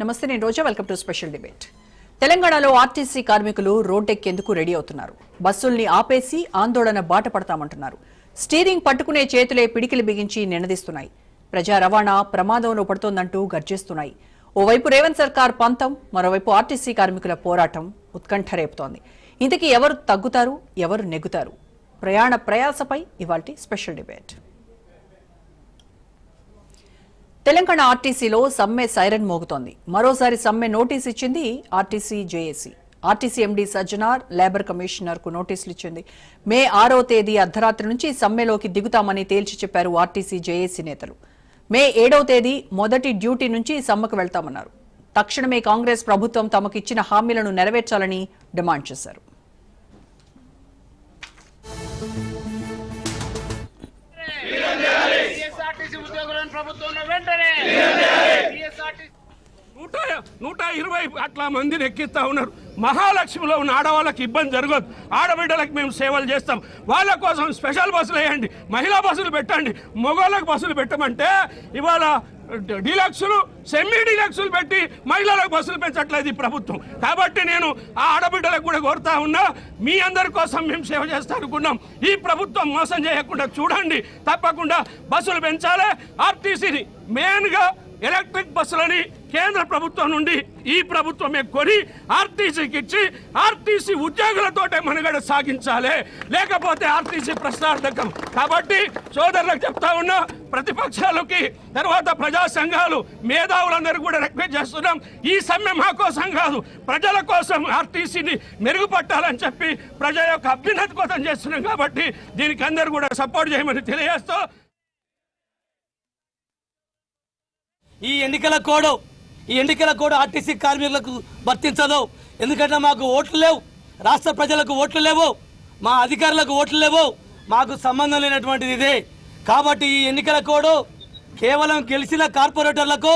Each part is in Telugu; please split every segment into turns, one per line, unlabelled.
నమస్తే, నేను Roja. Welcome to special debate. తెలంగాణలో ఆర్టీసీ కార్మికులు రోడ్డెక్కేందుకు రెడీ అవుతున్నారు. బస్సుల్ని ఆపేసి ఆందోళన బాట పడతామంటున్నారు. స్టీరింగ్ పట్టుకునే చేతులే పిడికిలి బిగించి నినదిస్తున్నాయి. ప్రజా రవాణా ప్రమాదంలో పడుతోందంటూ గర్జిస్తున్నాయి. ఓవైపు రేవంత్ సర్కార్ పంతం, మరోవైపు ఆర్టీసీ కార్మికుల పోరాటం ఉత్కంఠ రేపుతోంది. ఇంతకీ ఎవరు తగ్గుతారు, ఎవరు నెగ్గుతారు? ప్రయాణ ప్రయాసపై ఇవాల్టి స్పెషల్ డిబేట్. తెలంగాణ ఆర్టీసీలో సమ్మె సైరన్ మోగుతోంది. మరోసారి సమ్మె నోటీస్ ఇచ్చింది RTC JAC. RTC MD Sajjanar labour commissioner కు నోటీసులు ఇచ్చింది. మే 6వ తేదీ అర్ధరాత్రి నుంచి సమ్మెలోకి దిగుతామని తేల్చి చెప్పారు ఆర్టీసీ జేఏసీ నేతలు. మే 7వ తేదీ మొదటి డ్యూటీ నుంచి సమ్మెకు వెళ్తామన్నారు. తక్షణమే కాంగ్రెస్ ప్రభుత్వం తమకు ఇచ్చిన హామీలను నెరవేర్చాలని డిమాండ్ చేశారు.
నూట 120 అట్లా మందిని ఎక్కిస్తా ఉన్నారు. మహాలక్ష్మిలో ఉన్న ఆడవాళ్ళకి ఇబ్బంది జరగదు. ఆడబిడ్డలకు మేము సేవలు చేస్తాం. వాళ్ళ కోసం స్పెషల్ బస్సులు వేయండి, మహిళా బస్సులు పెట్టండి. మగవాళ్ళకు బస్సులు పెట్టమంటే ఇవాళ డీలక్సులు, సెమీ డీలక్సులు పెట్టి మహిళలకు బస్సులు పెంచట్లేదు ఈ ప్రభుత్వం. కాబట్టి నేను ఆ ఆడబిడ్డలకు కూడా కోరుతా ఉన్నా, మీ అందరి కోసం మేము సేవ చేస్తా అనుకున్నాం. ఈ ప్రభుత్వం మోసం చేయకుండా చూడండి. తప్పకుండా బస్సులు పెంచాలి. ఆర్టీసీని మెయిన్గా ఎలక్ట్రిక్ బస్సులని కేంద్ర ప్రభుత్వం నుండి ఈ ప్రభుత్వమే కొని ఆర్టీసీకి ఇచ్చి ఆర్టీసీ ఉద్యోగులతోటే మనుగడ సాగించాలి. లేకపోతే ఆర్టీసీ ప్రశ్నార్థకం. కాబట్టి సోదరులకు చెప్తా ఉన్నా, ప్రతిపక్షాలకి తర్వాత ప్రజా సంఘాలు మేధావులందరూ కూడా రిక్వెస్ట్ చేస్తున్నాం. ఈ సమ్మె మా కోసం కాదు, ప్రజల కోసం ఆర్టీసీని మెరుగుపట్టాలని చెప్పి ప్రజల యొక్క అభ్యున్నతి కోసం చేస్తున్నాం. కాబట్టి దీనికి అందరూ కూడా సపోర్ట్ చేయమని తెలియజేస్తూ,
ఈ ఎన్నికల కోడ్ ఆర్టీసీ కార్మికులకు వర్తించదు. ఎందుకంటే మాకు ఓట్లు లేవు, రాష్ట్ర ప్రజలకు ఓట్లు లేవు, మా అధికారులకు ఓట్లు లేవు, మాకు సంబంధం లేనటువంటిది ఇదే. కాబట్టి ఈ ఎన్నికల కోడ్ కేవలం గెలిచిన కార్పొరేటర్లకు,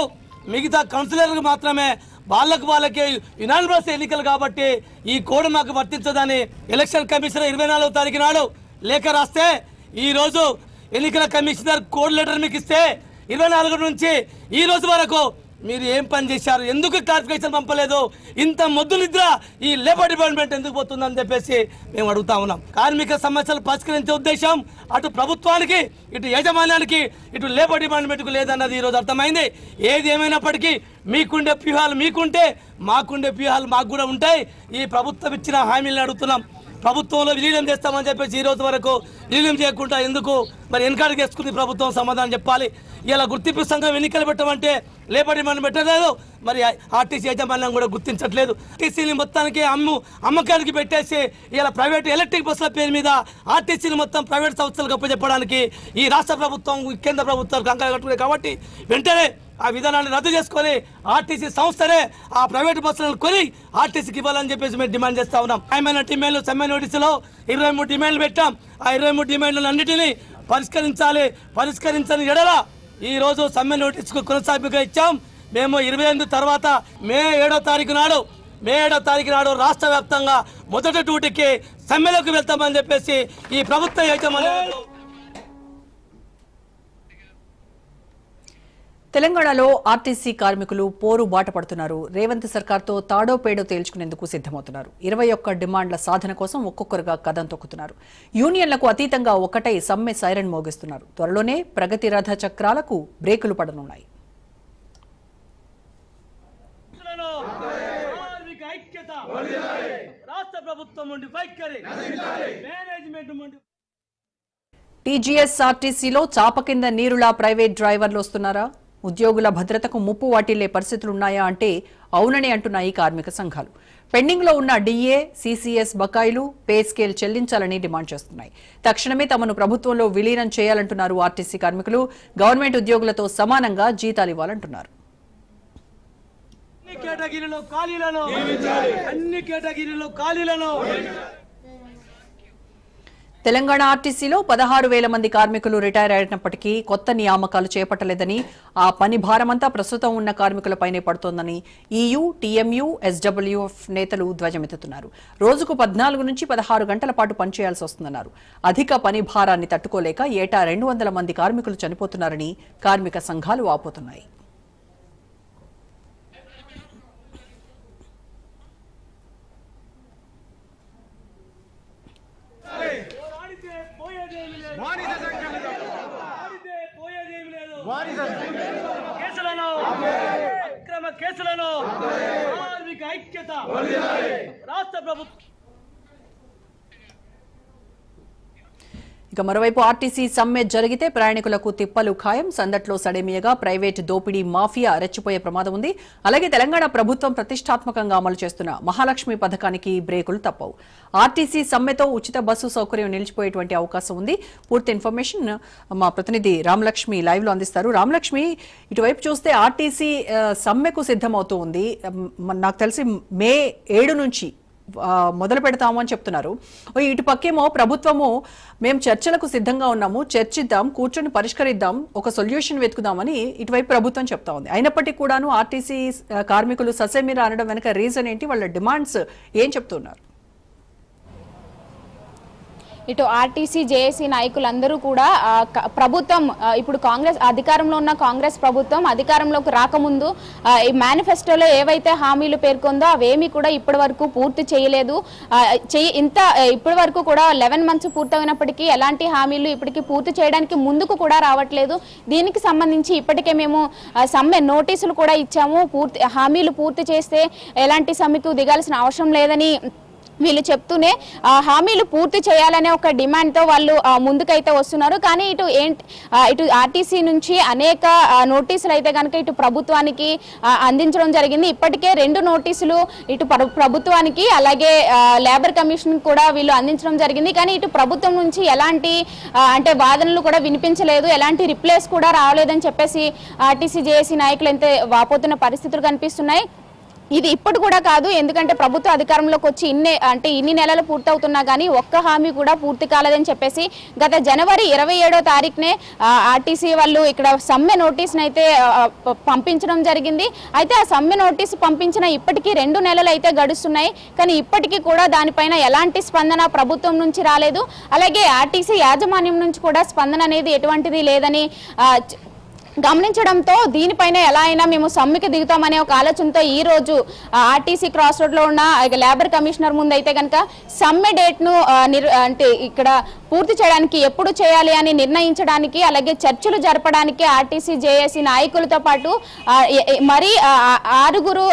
మిగతా కౌన్సిలర్లకు మాత్రమే, వాళ్ళకే యునానిమస్ ఎన్నికలు. కాబట్టి ఈ కోడ్ మాకు వర్తించదని ఎలక్షన్ కమిషనర్ 24వ తారీఖు నాడు లేఖ రాస్తే, ఈరోజు ఎన్నికల కమిషనర్ కోడ్ లెటర్ మీకు ఇస్తే 24 నుంచి ఈ రోజు వరకు మీరు ఏం పని చేశారు, ఎందుకు క్లారిఫికేషన్ పంపలేదు, ఇంత మొద్దు నిద్ర ఈ లేబర్ డిపార్ట్మెంట్ ఎందుకు పోతుందని చెప్పేసి మేము అడుగుతా ఉన్నాం. కార్మిక సమస్యలు పరిష్కరించే ఉద్దేశం అటు ప్రభుత్వానికి, ఇటు యాజమాన్యానికి, ఇటు లేబర్ డిపార్ట్మెంట్కు లేదన్నది ఈరోజు అర్థమైంది. ఏది ఏమైనప్పటికీ మీకుండే వ్యూహాలు మీకుంటే, మాకుండే వ్యూహాలు మాకు కూడా ఉంటాయి. ఈ ప్రభుత్వం ఇచ్చిన హామీలను అడుగుతున్నాం. ప్రభుత్వంలో విలీనం చేస్తామని చెప్పేసి ఈ రోజు వరకు విలీనం చేయకుండా ఎందుకు మరి వెనకాడికి వేసుకుంది ప్రభుత్వం? సమాధానం చెప్పాలి. ఇలా గుర్తింపు సంఘం ఎన్నికలు పెట్టమంటే లేబర్ డిమాండ్ పెట్టలేదు, మరి ఆర్టీసీ యాజమాన్యం కూడా గుర్తించట్లేదు. ఆర్టీసీని మొత్తానికి అమ్మకానికి పెట్టేసి ఇలా ప్రైవేట్ ఎలక్ట్రిక్ బస్సుల పేరు మీద ఆర్టీసీని మొత్తం ప్రైవేట్ సంస్థలకు అప్పచెప్పడానికి ఈ రాష్ట్ర ప్రభుత్వం, కేంద్ర ప్రభుత్వాలు కంకణం కట్టుకున్నాయి. కాబట్టి వెంటనే ఆ విధానాన్ని రద్దు చేసుకొని ఆర్టీసీ సంస్థనే ఆ ప్రైవేట్ బస్సులను కొని ఆర్టీసీకి ఇవ్వాలని చెప్పేసి మేము డిమాండ్ చేస్తా ఉన్నాం. ఆయన డిమాండ్లు సమ్మె నోటీసులో 23 డిమాండ్లు పెట్టాం. ఆ 23 డిమాండ్లను అన్నిటినీ పరిష్కరించని ఎడల ఈ రోజు సమ్మె నోటీసుకు కొనసాగింపుగా ఇచ్చాం. మేము 28 తర్వాత మే 7వ తారీఖు నాడు రాష్ట్ర వ్యాప్తంగా మొదటి డ్యూటీకి సమ్మెలోకి వెళ్తామని చెప్పేసి ఈ ప్రభుత్వ యాజమాన్యం.
తెలంగాణలో ఆర్టీసీ కార్మికులు పోరు బాట పడుతున్నారు. రేవంత్ సర్కార్తో తాడో పేడో తేల్చుకునేందుకు సిద్ధమవుతున్నారు. 21 డిమాండ్ల సాధన కోసం ఒక్కొక్కరుగా కదం తొక్కుతున్నారు. యూనియన్లకు అతీతంగా ఒక్కటై సమ్మె సైరన్ మోగిస్తున్నారు. త్వరలోనే ప్రగతి రథ చక్రాలకు బ్రేకులు పడనున్నాయి. టీజీఎస్ఆర్టీసీలో చాప కింద నీరులా ప్రైవేట్ డ్రైవర్లు వస్తున్నారా? ఉద్యోగుల భద్రతకు ముప్పు వాటిల్లే పరిస్థితులున్నాయా అంటే అవునని అంటున్నాయి కార్మిక సంఘాలు. పెండింగ్లో ఉన్న డిఏ, సీసీఎస్ బకాయిలు, పే స్కేల్ చెల్లించాలని డిమాండ్ చేస్తున్నాయి. తక్షణమే తమను ప్రభుత్వంలో విలీనం చేయాలంటున్నారు ఆర్టీసీ కార్మికులు. గవర్నమెంట్ ఉద్యోగులతో సమానంగా జీతాలు ఇవ్వాలంటున్నారు. తెలంగాణ ఆర్టీసీలో 16,000 మంది కార్మికులు రిటైర్ అయినప్పటికీ కొత్త నియామకాలు చేపట్టలేదని, ఆ పని భారమంతా ప్రస్తుతం ఉన్న కార్మికులపైనే పడుతోందని ఈయూ, టీఎంయూ, ఎస్డబ్ల్యూఎఫ్ నేతలు ధ్వజమెత్తుతున్నారు. రోజుకు 14 నుంచి 16 గంటల పాటు పనిచేయాల్సి వస్తుందన్నారు. అధిక పని భారాన్ని తట్టుకోలేక ఏటా 200 మంది కార్మికులు చనిపోతున్నారని కార్మిక సంఘాలు వాపోతున్నాయి.
కేసులను కార్మిక ఐక్యత రాష్ట్ర ప్రభుత్వం.
ఇక మరోవైపు ఆర్టీసీ సమ్మె జరిగితే ప్రయాణికులకు తిప్పలు ఖాయం. సందట్లో సడేమియగా ప్రైవేట్ దోపిడీ మాఫియా రెచ్చిపోయే ప్రమాదం ఉంది. అలాగే తెలంగాణ ప్రభుత్వం ప్రతిష్టాత్మకంగా అమలు చేస్తున్న మహాలక్ష్మి పథకానికి బ్రేకులు తప్పవు. ఆర్టీసీ సమ్మెతో ఉచిత బస్సు సౌకర్యం నిలిచిపోయేటువంటి అవకాశం ఉంది. పూర్తి ఇన్ఫర్మేషన్ మా ప్రతినిధి రామలక్ష్మి లైవ్ లో అందిస్తారు. రామలక్ష్మి, ఇటువైపు చూస్తే ఆర్టీసీ సమ్మెకు సిద్ధమవుతూ ఉంది. నాకు తెలిసి మే 7 నుంచి మొదలు పెడతాము అని చెప్తున్నారు. ఇటు పక్కేమో ప్రభుత్వము మేము చర్చలకు సిద్ధంగా ఉన్నాము, చర్చిద్దాం, కూర్చొని పరిష్కరిద్దాం, ఒక సొల్యూషన్ వెతుకుదామని ఇటువైపు ప్రభుత్వం చెప్తా ఉంది. అయినప్పటికీ కూడాను ఆర్టీసీ కార్మికులు ససేమిరా అనడం వెనక రీజన్ ఏంటి? వాళ్ళ డిమాండ్స్ ఏం చెప్తున్నారు?
ఇటు ఆర్టీసీ జేఏసీ నాయకులందరూ కూడా ప్రభుత్వం ఇప్పుడు కాంగ్రెస్ అధికారంలో ఉన్న కాంగ్రెస్ ప్రభుత్వం అధికారంలోకి రాకముందు ఈ మేనిఫెస్టోలో ఏవైతే హామీలు పేర్కొందో అవేమీ కూడా ఇప్పటి వరకు పూర్తి చేయలేదు. ఇప్పటి వరకు కూడా 11 months పూర్తయినప్పటికీ ఎలాంటి హామీలు ఇప్పటికీ పూర్తి చేయడానికి ముందుకు కూడా రావట్లేదు. దీనికి సంబంధించి ఇప్పటికే మేము సమ్మె నోటీసులు కూడా ఇచ్చాము. హామీలు పూర్తి చేస్తే ఎలాంటి సమ్మెకు దిగాల్సిన అవసరం లేదని వీళ్ళు చెప్తూనే హామీలు పూర్తి చేయాలనే ఒక డిమాండ్తో వాళ్ళు ముందుకైతే వస్తున్నారు. కానీ ఇటు ఆర్టీసీ నుంచి అనేక నోటీసులు అయితే కనుక ఇటు ప్రభుత్వానికి అందించడం జరిగింది. ఇప్పటికే 2 నోటీసులు ఇటు ప్రభుత్వానికి అలాగే లేబర్ కమిషన్ కూడా వీళ్ళు అందించడం జరిగింది. కానీ ఇటు ప్రభుత్వం నుంచి ఎలాంటి అంటే వాదనలు కూడా వినిపించలేదు, ఎలాంటి రిప్లైస్ కూడా రాలేదని చెప్పేసి ఆర్టీసీ జేఏసీ నాయకులు అయితే వాపోతున్న పరిస్థితులు కనిపిస్తున్నాయి. ఇది ఇప్పుడు కూడా కాదు, ఎందుకంటే ప్రభుత్వ అధికారంలోకి వచ్చి ఇన్ని నెలలు పూర్తవుతున్నా కానీ ఒక్క హామీ కూడా పూర్తి కాలేదని చెప్పేసి గత జనవరి 27వ తారీఖునే ఆర్టీసీ వాళ్ళు ఇక్కడ సమ్మె నోటీస్ని అయితే పంపించడం జరిగింది. అయితే ఆ సమ్మె నోటీసు పంపించిన ఇప్పటికీ 2 నెలలు అయితే గడుస్తున్నాయి. కానీ ఇప్పటికీ కూడా దానిపైన ఎలాంటి స్పందన ప్రభుత్వం నుంచి రాలేదు. అలాగే ఆర్టీసీ యాజమాన్యం నుంచి కూడా స్పందన అనేది ఎటువంటిది లేదని గమనించడంతో దీనిపైన ఎలా అయినా మేము సమ్మెకి దిగుతామనే ఒక ఆలోచనతో ఈ రోజు ఆర్టీసీ క్రాస్ రోడ్లో ఉన్న లేబర్ కమిషనర్ ముందు అయితే కనుక సమ్మె డేట్ను అంటే ఇక్కడ పూర్తి చేయడానికి ఎప్పుడు చేయాలి అని నిర్ణయించడానికి అలాగే చర్చలు జరపడానికి ఆర్టీసీ జేఏసీ నాయకులతో పాటు మరి 6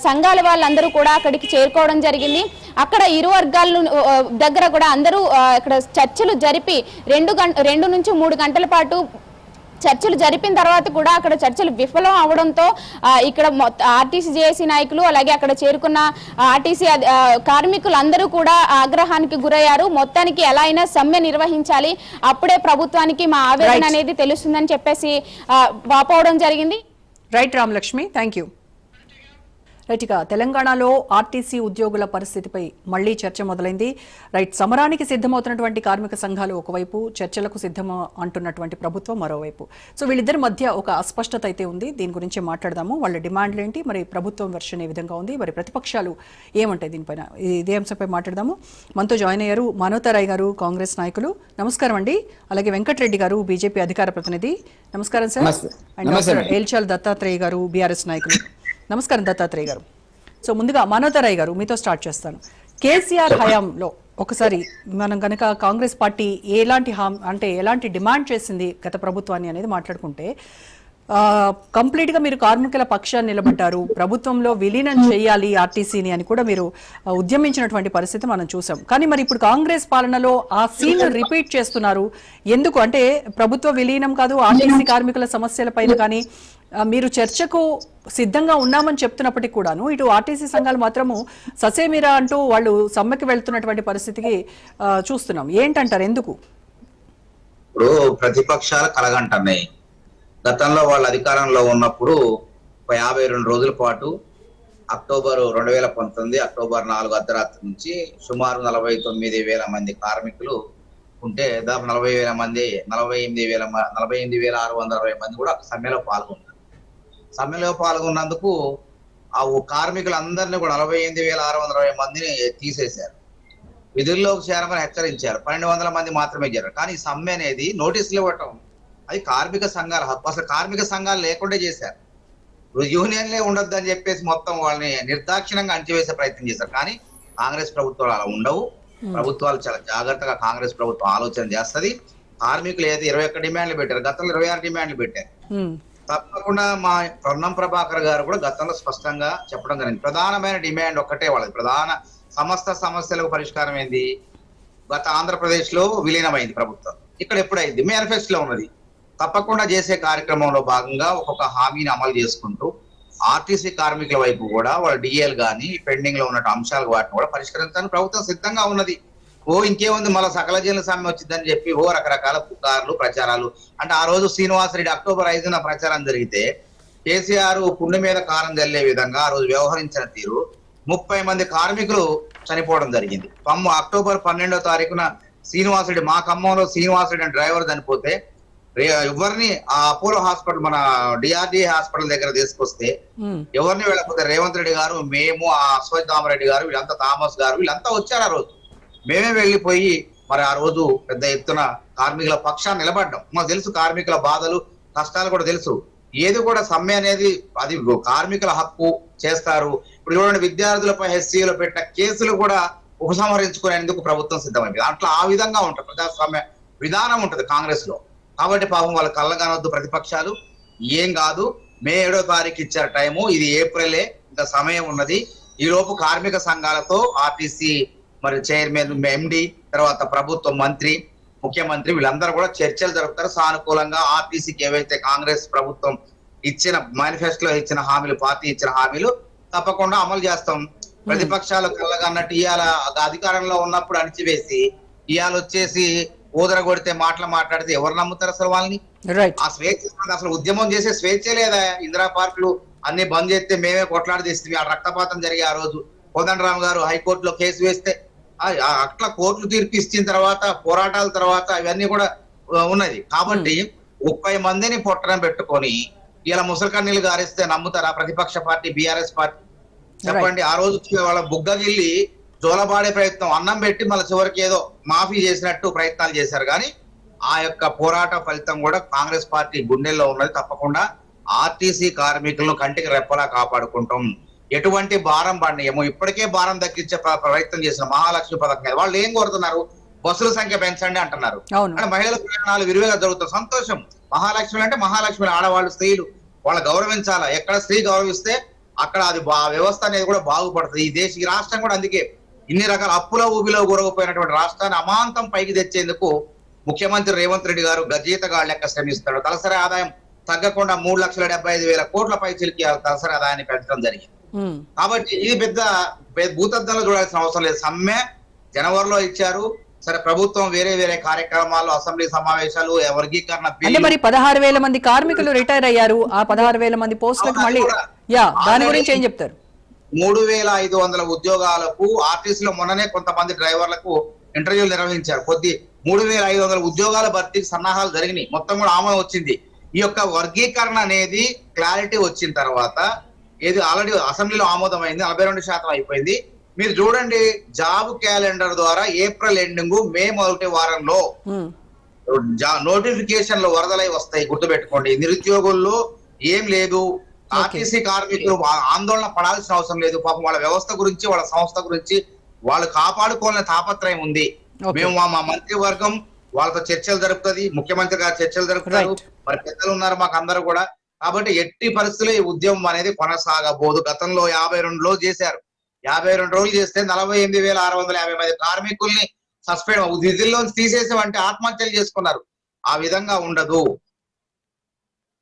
సంఘాల వాళ్ళందరూ కూడా అక్కడికి చేరుకోవడం జరిగింది. అక్కడ ఇరు వర్గాల దగ్గర కూడా అందరూ అక్కడ చర్చలు జరిపి 2 నుంచి 3 గంటల పాటు చర్చలు జరిపిన తర్వాత కూడా అక్కడ చర్చలు విఫలం అవడంతో ఇక్కడ ఆర్టీసీ జేఏసీ నాయకులు అలాగే అక్కడ చేరుకున్న ఆర్టీసీ కార్మికులందరూ కూడా ఆగ్రహానికి గురయ్యారు. మొత్తానికి ఎలా అయినా సమ్మె నిర్వహించాలి, అప్పుడే ప్రభుత్వానికి మా ఆవేదన అనేది తెలుస్తుందని చెప్పేసి వాపోవడం జరిగింది.
Right Ramalakshmi, thank you. Right, ఇక తెలంగాణలో ఆర్టీసీ ఉద్యోగుల పరిస్థితిపై మళ్లీ చర్చ మొదలైంది. రైట్, సమరానికి సిద్ధమవుతున్నటువంటి కార్మిక సంఘాలు ఒకవైపు, చర్చలకు సిద్ధం అంటున్నటువంటి ప్రభుత్వం మరోవైపు. సో వీళ్ళిద్దరి మధ్య ఒక అస్పష్టత అయితే ఉంది. దీని గురించి మాట్లాడదాము. వాళ్ళ డిమాండ్లు ఏంటి, మరి ప్రభుత్వం వెర్షన్ ఏ విధంగా ఉంది, మరి ప్రతిపక్షాలు ఏమంటాయి దీనిపైన, ఇదే అంశంపై మాట్లాడదాము. మనతో జాయిన్ అయ్యారు మానవతారాయ్ గారు, కాంగ్రెస్ నాయకులు. నమస్కారం అండి. అలాగే వెంకటరెడ్డి గారు, బీజేపీ అధికార ప్రతినిధి. నమస్కారం సార్. అండ్ డాక్టర్ ఏల్చాల్ దత్తాత్రేయ గారు, బీఆర్ఎస్ నాయకులు. నమస్కారం దత్తాత్రేయ గారు. సో ముందుగా మానవతారాయ్ గారు మీతో స్టార్ట్ చేస్తాను. కేసీఆర్ హయాంలో ఒకసారి మనం కనుక కాంగ్రెస్ పార్టీ ఎలాంటి డిమాండ్ చేసింది గత ప్రభుత్వాన్ని అనేది మాట్లాడుకుంటే, కంప్లీట్గా మీరు కార్మికుల పక్షాన్ని నిలబడ్డారు, ప్రభుత్వంలో విలీనం చేయాలి ఆర్టీసీని అని కూడా మీరు ఉద్యమించినటువంటి పరిస్థితి మనం చూసాం. కానీ మరి ఇప్పుడు కాంగ్రెస్ పాలనలో ఆ సీన్ రిపీట్ చేస్తున్నారు. ఎందుకు అంటే ప్రభుత్వ విలీనం కాదు, ఆర్టీసీ కార్మికుల సమస్యల పైన కానీ మీరు చర్చకు సిద్ధంగా ఉన్నామని చెప్తున్నప్పటికీ కూడాను ఇటు ఆర్టీసీ సంఘాలు మాత్రము ససేమిరా అంటూ వాళ్ళు సమ్మెకి వెళ్తున్నటువంటి పరిస్థితికి చూస్తున్నాం. ఏంటంటారు, ఎందుకు?
ఇప్పుడు ప్రతిపక్షాలు కలగంటున్నాయి. గతంలో వాళ్ళు అధికారంలో ఉన్నప్పుడు 52 రోజుల పాటు అక్టోబర్ 2019 అక్టోబర్ 4 అర్ధరాత్రి నుంచి సుమారు 49,000 మంది కార్మికులు ఉంటే దాదాపు 40,000 మంది 48,660 మంది కూడా సమ్మెలో పాల్గొన్నారు. సమ్మెలో పాల్గొన్నందుకు ఆ కార్మికులందరినీ కూడా 48,660 మందిని తీసేశారు, విధుల్లోకి చేరమని హెచ్చరించారు. 1200 మంది మాత్రమే చేరారు. కానీ సమ్మె అనేది నోటీసులు ఇవ్వటం అది కార్మిక సంఘాల హక్కు. అసలు కార్మిక సంఘాలు లేకుండా చేశారు. యూనియన్లే ఉండొద్దు అని చెప్పేసి మొత్తం వాళ్ళని నిర్దాక్షిణంగా అణచివేసే ప్రయత్నం చేశారు. కానీ కాంగ్రెస్ ప్రభుత్వాలు అలా ఉండవు. ప్రభుత్వాలు చాలా జాగ్రత్తగా కాంగ్రెస్ ప్రభుత్వం ఆలోచన చేస్తుంది. కార్మికులు ఏది 21 డిమాండ్లు పెట్టారు, గతంలో 26 డిమాండ్లు పెట్టారు. తప్పకుండా మా పొన్నం ప్రభాకర్ గారు కూడా గతంలో స్పష్టంగా చెప్పడం జరిగింది. ప్రధానమైన డిమాండ్ ఒక్కటే వాళ్ళది. ప్రధాన సమస్త సమస్యలకు పరిష్కారం ఏంది? గత ఆంధ్రప్రదేశ్ లో విలీనమైంది ప్రభుత్వం, ఇక్కడ ఎప్పుడైంది? మేనిఫెస్టోలో ఉన్నది. తప్పకుండా చేసే కార్యక్రమంలో భాగంగా ఒక్కొక్క హామీని అమలు చేసుకుంటూ ఆర్టీసీ కార్మికుల వైపు కూడా వాళ్ళ డిఎల్ గానీ పెండింగ్ లో ఉన్న అంశాలు వాటిని కూడా పరిష్కరించడానికి ప్రభుత్వం సిద్ధంగా ఉన్నది. ఇంకేముంది, మళ్ళీ సకల జనుల సమ్మె వచ్చిందని చెప్పి రకరకాల పుకార్లు ప్రచారాలు. అంటే ఆ రోజు శ్రీనివాసరెడ్డి అక్టోబర్ 5న ప్రచారం జరిగితే కేసీఆర్ పుండు మీద కారం జల్లే విధంగా ఆ రోజు వ్యవహరించిన తీరు 30 మంది కార్మికులు చనిపోవడం జరిగింది. అక్టోబర్ 12వ తారీఖున శ్రీనివాసరెడ్డి, మా ఖమ్మంలో శ్రీనివాసరెడ్డి అని డ్రైవర్ చనిపోతే ఎవరిని ఆ అపోలో హాస్పిటల్ మన డిఆర్డిఏ హాస్పిటల్ దగ్గర తీసుకొస్తే ఎవరిని వెళ్ళకపోతే రేవంత్ రెడ్డి గారు, మేము, ఆ అశ్వత్థామరెడ్డి గారు, వీళ్ళంతా థామస్ గారు, వీళ్ళంతా వచ్చారు. ఆ రోజు మేమే వెళ్ళిపోయి మరి ఆ రోజు పెద్ద ఎత్తున కార్మికుల పక్షాన్ని నిలబడ్డాం. మాకు తెలుసు కార్మికుల బాధలు కష్టాలు కూడా తెలుసు. ఏది కూడా సమ్మె అనేది అది కార్మికుల హక్కు చేస్తారు. ఇప్పుడు చూడండి, విద్యార్థులపై ఎస్సీలో పెట్టిన కేసులు కూడా ఉపసంహరించుకునేందుకు ప్రభుత్వం సిద్ధమైంది. అట్లా ఆ విధంగా ఉంటుంది ప్రజాస్వామ్య విధానం ఉంటుంది కాంగ్రెస్ లో. కాబట్టి పాపం వాళ్ళ కళ్ళగానొద్దు ప్రతిపక్షాలు. ఏం కాదు, మే 7వ తారీఖు ఇచ్చారు టైము, ఇది ఏప్రిలే, ఇంకా సమయం ఉన్నది. ఈ లోపు కార్మిక సంఘాలతో ఆర్టీసీ మరి చైర్మన్, ఎండి, తర్వాత ప్రభుత్వ మంత్రి, ముఖ్యమంత్రి వీళ్ళందరూ కూడా చర్చలు జరుపుతారు. సానుకూలంగా ఆర్టీసీకి ఏవైతే కాంగ్రెస్ ప్రభుత్వం ఇచ్చిన మేనిఫెస్టోలో ఇచ్చిన హామీలు, పార్టీ ఇచ్చిన హామీలు తప్పకుండా అమలు చేస్తాం. ప్రతిపక్షాలు కళ్ళగన్నట్టు ఇవాళ అధికారంలో ఉన్నప్పుడు అణిచివేసి ఇవాళ వచ్చేసి ఊదర కొడితే మాట్లాడితే ఎవరు నమ్ముతారు అసలు వాళ్ళని? ఆ స్వేచ్ఛ, అసలు ఉద్యమం చేసే స్వేచ్ఛ లేదా? ఇందిరా పార్కులు అన్ని బంద్ చేస్తే మేమే కొట్లాడి తెస్తే ఆ రక్తపాతం జరిగి ఆ రోజు కోదండరామ్ గారు హైకోర్టులో కేసు వేస్తే అట్లా కోర్టులు తీర్పు ఇచ్చిన తర్వాత పోరాటాల తర్వాత ఇవన్నీ కూడా ఉన్నది. కాబట్టి 30 మందిని పొట్టన పెట్టుకొని ఇలా ముసలికన్నీళ్ళు గారిస్తే నమ్ముతారా ప్రతిపక్ష పార్టీ బీఆర్ఎస్ పార్టీ? చెప్పండి. ఆ రోజు వాళ్ళ బుగ్గగిల్లి జోలబాడే ప్రయత్నం, అన్నం పెట్టి మళ్ళీ చివరికి ఏదో మాఫీ చేసినట్టు ప్రయత్నాలు చేశారు. కానీ ఆ యొక్క పోరాట ఫలితం కూడా కాంగ్రెస్ పార్టీ గుండెల్లో ఉన్నది. తప్పకుండా ఆర్టీసీ కార్మికులను కంటికి రెప్పలా కాపాడుకుంటాం. ఎటువంటి భారం పడినాయేమో ఇప్పటికే భారం దక్కించే ప్రయత్నం చేసిన మహాలక్ష్మి పథకం వాళ్ళు ఏం కోరుతున్నారు? బస్సుల సంఖ్య పెంచండి అంటున్నారు. అంటే మహిళల ప్రయాణాలు విరివిగా జరుగుతాయి. సంతోషం. మహాలక్ష్మి అంటే మహాలక్ష్మి ఆడవాళ్ళు, స్త్రీలు, వాళ్ళ గౌరవించాలా. ఎక్కడ స్త్రీ గౌరవిస్తే అక్కడ అది వ్యవస్థ అనేది కూడా బాగుపడుతుంది. ఈ రాష్ట్రం కూడా అందుకే ఇన్ని రకాల అప్పుల ఊబిలో గురకపోయినటువంటి రాష్ట్రాన్ని అమాంతం పైకి తెచ్చేందుకు ముఖ్యమంత్రి రేవంత్ రెడ్డి గారు గజీతగాళ్ళ లెక్క శ్రమిస్తాడు. తలసరి ఆదాయం తగ్గకుండా 3,75,000 కోట్ల పైచిలకి తలసరి ఆదాయాన్ని పెంచడం జరిగింది. కాబట్టి ఇది పెద్ద భూతద్దంలో చూడాల్సిన అవసరం లేదు. సమ్మె జనవరిలో ఇచ్చారు. సరే, ప్రభుత్వం వేరే వేరే కార్యక్రమాలు, అసెంబ్లీ సమావేశాలు, వర్గీకరణ,
మరి 16,000 మంది కార్మికులు రిటైర్ అయ్యారు. ఆ 16,000 మంది పోస్టులకు మళ్ళీ దాని గురించి ఏం చెప్తారు?
3,500 ఉద్యోగాలకు ఆర్టీసీలో మొన్ననే కొంతమంది డ్రైవర్లకు ఇంటర్వ్యూలు నిర్వహించారు. 3,500 ఉద్యోగాల భర్తీకి సన్నాహాలు జరిగినాయి. మొత్తం కూడా ఆమోదం వచ్చింది. ఈ యొక్క వర్గీకరణ అనేది క్లారిటీ వచ్చిన తర్వాత ఏది ఆల్రెడీ అసెంబ్లీలో ఆమోదమైంది, 42% అయిపోయింది. మీరు చూడండి, జాబ్ క్యాలెండర్ ద్వారా ఏప్రిల్ ఎండింగ్, మే మొదటి వారంలో నోటిఫికేషన్లు వరదలై వస్తాయి. గుర్తుపెట్టుకోండి. నిరుద్యోగుల్లో ఏం లేదు. ఆర్టీసీ కార్మికులు ఆందోళన పడాల్సిన అవసరం లేదు. పాపం వాళ్ళ వ్యవస్థ గురించి, వాళ్ళ సంస్థ గురించి వాళ్ళు కాపాడుకోవాలనే తాపత్రయం ఉంది. మేము మా మంత్రివర్గం వాళ్ళతో చర్చలు జరుపుతుంది, ముఖ్యమంత్రి గారు చర్చలు జరుపుతారు, మరి పెద్దలు ఉన్నారు మాకు అందరూ కూడా. కాబట్టి ఎట్టి పరిస్థితుల్లో ఈ ఉద్యమం అనేది కొనసాగబోదు. గతంలో 52 రోజులు చేశారు. 52 రోజులు చేస్తే 48,650 మంది కార్మికుల్ని సస్పెండ్ విధుల్లోంచి తీసేసామంటే ఆత్మహత్యలు చేసుకున్నారు. ఆ విధంగా ఉండదు.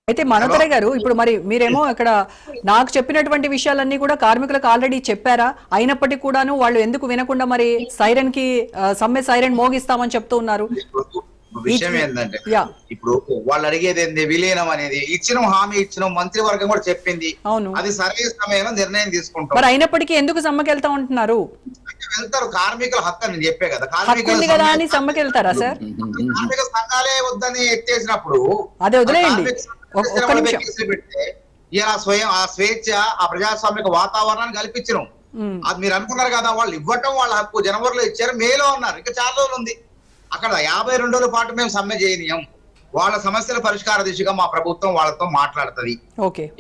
అయితే మనోహర్ గారు, ఇప్పుడు మరి మీరేమో ఇక్కడ నాకు చెప్పినటువంటి విషయాలన్నీ కూడా కార్మికులకు ఆల్రెడీ చెప్పారా? అయినప్పటికీ కూడాను వాళ్ళు ఎందుకు వినకుండా మరి సైరన్ కి సమ్మె సైరన్ మోగిస్తామని చెప్తూ ఉన్నారు?
విషయం ఏంటంటే, ఇప్పుడు వాళ్ళు అడిగేది ఏంది? విలీనం అనేది ఇచ్చిన హామీ ఇచ్చిన మంత్రివర్గం కూడా చెప్పింది. అది సరైన సమయంలో నిర్ణయం తీసుకుంటాం.
మరి అయినప్పటికీ ఎందుకు సమ్మెకి వెళ్తా ఉంటున్నారు?
వెళ్తారు. కార్మికుల హక్కు నేను చెప్పే కదా,
కార్మికులు కదా అని సమ్మెకి వెళ్తారా సార్?
కార్మిక సంఘాలే వద్దని ఎత్తేసినప్పుడు
అదే వదిలేయండి.
పెడితే ఇలా స్వయం ఆ స్వేచ్ఛ, ఆ ప్రజాస్వామిక వాతావరణాన్ని కల్పించడం అది మీరు అనుకున్నారు కదా. వాళ్ళు ఇవ్వటం వాళ్ళ హక్కు. జనవరిలో ఇచ్చారు, మేలో ఉన్నారు, ఇంకా చాలా రోజులు ఉంది. అక్కడ 52 రోజుల పాటు మేము సమ్మె చేయనీయం. వాళ్ళ సమస్యల పరిష్కార దిశగా మా ప్రభుత్వం వాళ్ళతో మాట్లాడుతుంది.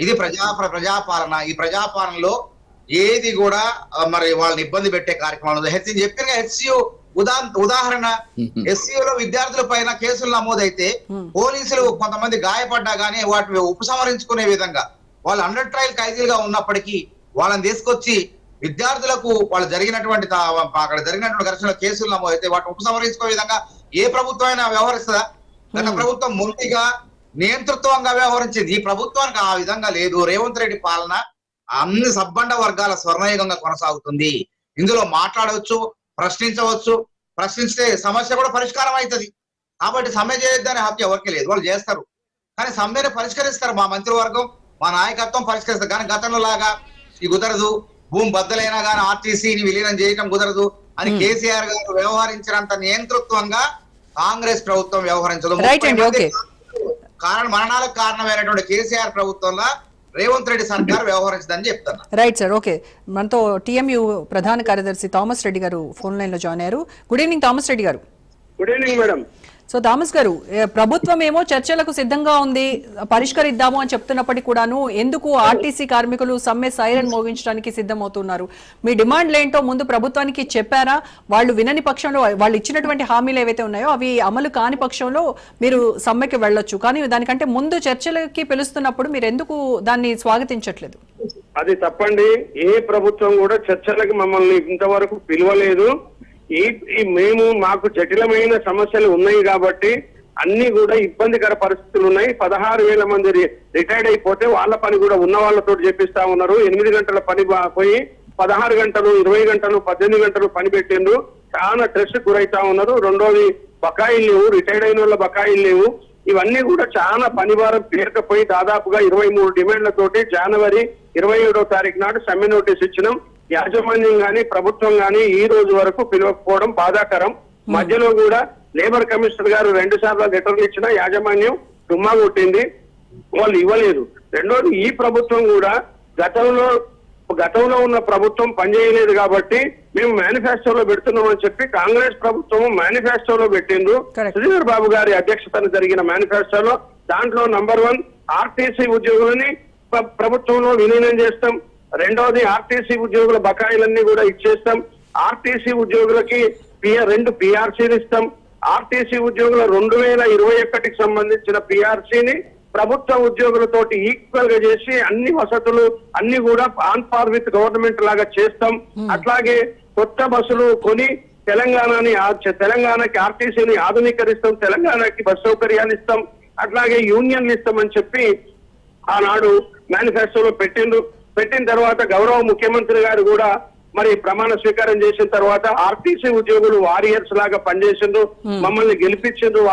ఇది ప్రజాపాలన. ఈ ప్రజాపాలనలో ఏది కూడా మరి వాళ్ళని ఇబ్బంది పెట్టే కార్యక్రమం చెప్పిన హెచ్సియు ఉదాహరణ ఎస్సీలో విద్యార్థుల పైన కేసులు నమోదైతే పోలీసులు కొంతమంది గాయపడ్డా గానీ వాటిని ఉపసంహరించుకునే విధంగా వాళ్ళు అండర్ ట్రయల్ ఖైదీలుగా ఉన్నప్పటికీ వాళ్ళని తీసుకొచ్చి విద్యార్థులకు వాళ్ళు జరిగినటువంటి అక్కడ జరిగినటువంటి ఘర్షణ కేసులు నమోదైతే వాటిని ఉపసంహరించుకునే విధంగా ఏ ప్రభుత్వం అయినా వ్యవహరిస్తుందా? గత ప్రభుత్వం మొండిగా నియంతృత్వంగా వ్యవహరించింది. ఈ ప్రభుత్వానికి ఆ విధంగా లేదు. రేవంత్ రెడ్డి పాలన అన్ని సబ్బండ వర్గాల స్వర్ణయుగంగా కొనసాగుతుంది. ఇందులో మాట్లాడవచ్చు, ప్రశ్నించవచ్చు, ప్రశ్నిస్తే సమస్య కూడా పరిష్కారం అవుతుంది. కాబట్టి సమ్మె చేయొద్దనే హక్కు ఎవరికి లేదు, వాళ్ళు చేస్తారు. కానీ సమ్మెను పరిష్కరిస్తారు మా మంత్రివర్గం, మా నాయకత్వం పరిష్కరిస్తారు. కానీ గతంలో లాగా ఇది కుదరదు, భూమి బద్దలైనా కానీ ఆర్టీసీని విలీనం చేయడం కుదరదు అని కేసీఆర్ గారు వ్యవహరించినంత నియంతృత్వంగా కాంగ్రెస్ ప్రభుత్వం వ్యవహరించదు. మరణాలకు కారణమైనటువంటి కేసీఆర్ ప్రభుత్వంలో రేవంత్ రెడ్డి సర్కార్ వ్యవహరించదని చెప్తాను.
Right sir, okay. మనతో టీఎంయూ ప్రధాన కార్యదర్శి థామస్ రెడ్డి గారు ఫోన్ లైన్ లో జాయిన్ అయ్యారు. గుడ్ ఈవినింగ్ థామస్ రెడ్డి గారు.
Good evening madam.
So Thomas గారు, ప్రభుత్వం ఏమో చర్చలకు సిద్ధంగా ఉంది, పరిష్కరిద్దాము అని చెప్తున్నప్పటికీ కూడాను ఎందుకు ఆర్టీసీ కార్మికులు సమ్మె సైరన్ మోగించడానికి సిద్ధమవుతున్నారు? మీ డిమాండ్లు ఏంటో ముందు ప్రభుత్వానికి చెప్పారా? వాళ్ళు వినని పక్షంలో, వాళ్ళు ఇచ్చినటువంటి హామీలు ఏవైతే ఉన్నాయో అవి అమలు కాని పక్షంలో మీరు సమ్మెకి వెళ్ళొచ్చు, కానీ దానికంటే ముందు చర్చలకి పిలుస్తున్నప్పుడు మీరు ఎందుకు దాన్ని స్వాగతించట్లేదు?
అది తప్పండి. ఏ ప్రభుత్వం కూడా చర్చలకు మమ్మల్ని ఇంతవరకు పిలవలేదు. మేము మాకు జటిలమైన సమస్యలు ఉన్నాయి కాబట్టి అన్ని కూడా ఇబ్బందికర పరిస్థితులు ఉన్నాయి. 16,000 మంది రిటైర్డ్ అయిపోతే వాళ్ళ పని కూడా ఉన్న వాళ్ళతో చేపిస్తా ఉన్నారు. 8 గంటల పని పోయి 16 గంటలు, 20 గంటలు, 18 గంటలు పని పెట్టిండ్రు. చాలా స్ట్రెస్ గురైతా ఉన్నారు. రెండోది బకాయిలు లేవు, రిటైర్డ్ అయిన వాళ్ళ బకాయిలు లేవు. ఇవన్నీ కూడా చాలా పని భారం పేరుకపోయి దాదాపుగా 23 డిమాండ్లతోటి జనవరి 27వ తారీఖు నాడు సమ్మె నోటీస్ ఇచ్చినాం. యాజమాన్యం గాని ప్రభుత్వం గాని ఈ రోజు వరకు పిలవకపోవడం బాధాకరం. మధ్యలో కూడా లేబర్ కమిషనర్ గారు 2 సార్లు లెటర్లు ఇచ్చినా యాజమాన్యం తుమ్మా కొట్టింది, వాళ్ళు ఇవ్వలేదు. రెండోది ఈ ప్రభుత్వం కూడా గతంలో ఉన్న ప్రభుత్వం పనిచేయలేదు కాబట్టి మేము మేనిఫెస్టోలో పెడుతున్నామని చెప్పి కాంగ్రెస్ ప్రభుత్వం మేనిఫెస్టోలో పెట్టిండ్రు. శ్రీధర్ బాబు గారి అధ్యక్షతన జరిగిన మేనిఫెస్టోలో దాంట్లో నంబర్ 1 ఆర్టీసీ ఉద్యోగులని ప్రభుత్వంలో విలీనం చేస్తాం. రెండోది ఆర్టీసీ ఉద్యోగుల బకాయిలన్నీ కూడా ఇచ్చేస్తాం. ఆర్టీసీ ఉద్యోగులకి 2 పిఆర్సీలు ఇస్తాం. ఆర్టీసీ ఉద్యోగుల 2021కి సంబంధించిన పిఆర్సీని ప్రభుత్వ ఉద్యోగులతోటి ఈక్వల్ గా చేసి అన్ని వసతులు అన్ని కూడా ఆన్ పార్ విత్ గవర్నమెంట్ లాగా చేస్తాం. అట్లాగే కొత్త బస్సులు కొని తెలంగాణకి ఆర్టీసీని ఆధునీకరిస్తాం, తెలంగాణకి బస్ సౌకర్యాలు ఇస్తాం, అట్లాగే యూనియన్లు ఇస్తామని చెప్పి ఆనాడు మేనిఫెస్టోలో పెట్టిన తర్వాత గౌరవ ముఖ్యమంత్రి గారు కూడా మరి ప్రమాణ స్వీకారం చేసిన తర్వాత ఆర్టీసీ ఉద్యోగులు వారియర్స్ లాగా పనిచేసిండ్రు, మమ్మల్ని గెలిపించిండ్రు.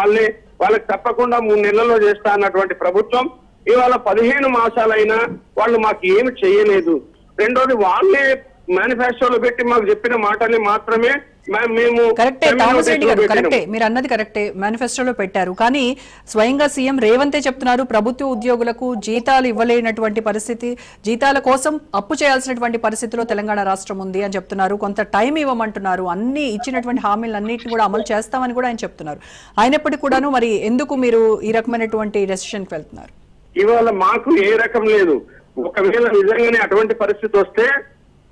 వాళ్ళకి తప్పకుండా 3 నెలల్లో చేస్తా అన్నటువంటి ప్రభుత్వం ఇవాళ 15 మాసాలైనా వాళ్ళు మాకు ఏమి చేయలేదు. రెండోది వాళ్ళే మేనిఫెస్టోలో పెట్టి మాకు చెప్పిన మాటల్ని మాత్రమే మేము
కరెక్టే థామస్ రెడ్డి గారు, కరెక్టే, మీరు అన్నది కరెక్టే, మేనిఫెస్టోలో పెట్టారు. కానీ స్వయంగా సీఎం రేవంతే చెప్తున్నారు ప్రభుత్వ ఉద్యోగులకు జీతాలు ఇవ్వలేనటువంటి పరిస్థితి, జీతాల కోసం అప్పు చేయాల్సినటువంటి పరిస్థితిలో తెలంగాణ రాష్ట్రం ఉంది అని చెప్తున్నారు. కొంత టైం ఇవ్వమంటున్నారు, అన్ని ఇచ్చినటువంటి హామీలన్నింటినీ కూడా అమలు చేస్తామని కూడా ఆయన చెప్తున్నారు. అయినప్పటికీ కూడాను మరి ఎందుకు మీరు ఈ రకమైనటువంటి డెసిషన్కి వెళ్తున్నారు?
ఇవాళ మాకు ఏ రకం లేదు. ఒకవేళ నిజంగానే అటువంటి పరిస్థితి వస్తే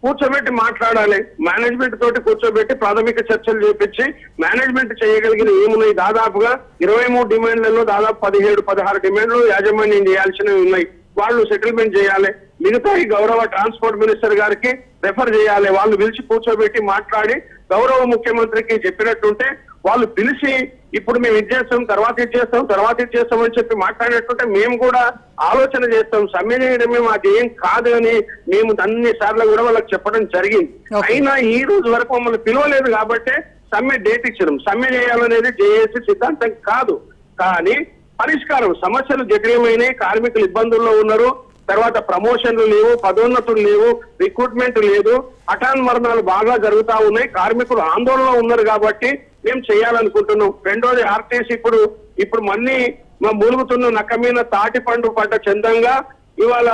కూర్చోబెట్టి మాట్లాడాలి, మేనేజ్మెంట్ తోటి కూర్చోబెట్టి ప్రాథమిక చర్చలు చేపించి మేనేజ్మెంట్ చేయగలిగిన ఏమున్నాయి. దాదాపుగా 23 డిమాండ్లలో దాదాపు 17-16 డిమాండ్లు యాజమాన్యం చేయాల్సినవి ఉన్నాయి. వాళ్ళు సెటిల్మెంట్ చేయాలి. మిగతా ఈ గౌరవ ట్రాన్స్పోర్ట్ మినిస్టర్ గారికి రెఫర్ చేయాలి. వాళ్ళు పిలిచి కూర్చోబెట్టి మాట్లాడి గౌరవ ముఖ్యమంత్రికి చెప్పినట్టుంటే వాళ్ళు పిలిచి ఇప్పుడు మేము ఇచ్చేస్తాం, తర్వాత ఇచ్చేస్తాం అని చెప్పి మాట్లాడినట్టుంటే మేము కూడా ఆలోచన చేస్తాం. సమ్మె చేయడమే మాది ఏం కాదు అని మేము అన్ని సార్లు కూడా వాళ్ళకి చెప్పడం జరిగింది. అయినా ఈ రోజు వరకు మమ్మల్ని పిలవలేదు కాబట్టి సమ్మె డేట్ ఇచ్చడం. సమ్మె చేయాలనేది జేఏసీ సిద్ధాంతం కాదు. కానీ పరిష్కారం, సమస్యలు జటిలమైనవి, కార్మికులు ఇబ్బందుల్లో ఉన్నారు, తర్వాత ప్రమోషన్లు లేవు, పదోన్నతులు లేవు, రిక్రూట్మెంట్ లేదు, హఠాన్ మరణాలు బాగా జరుగుతా ఉన్నాయి, కార్మికులు ఆందోళనలో ఉన్నారు కాబట్టి మేము చేయాలనుకుంటున్నాం. రెండోది ఆర్టీసీ ఇప్పుడు మళ్ళీ మా మూలుగుతున్న నక్క మీద తాటి పండు పడ్డ చందంగా ఇవాళ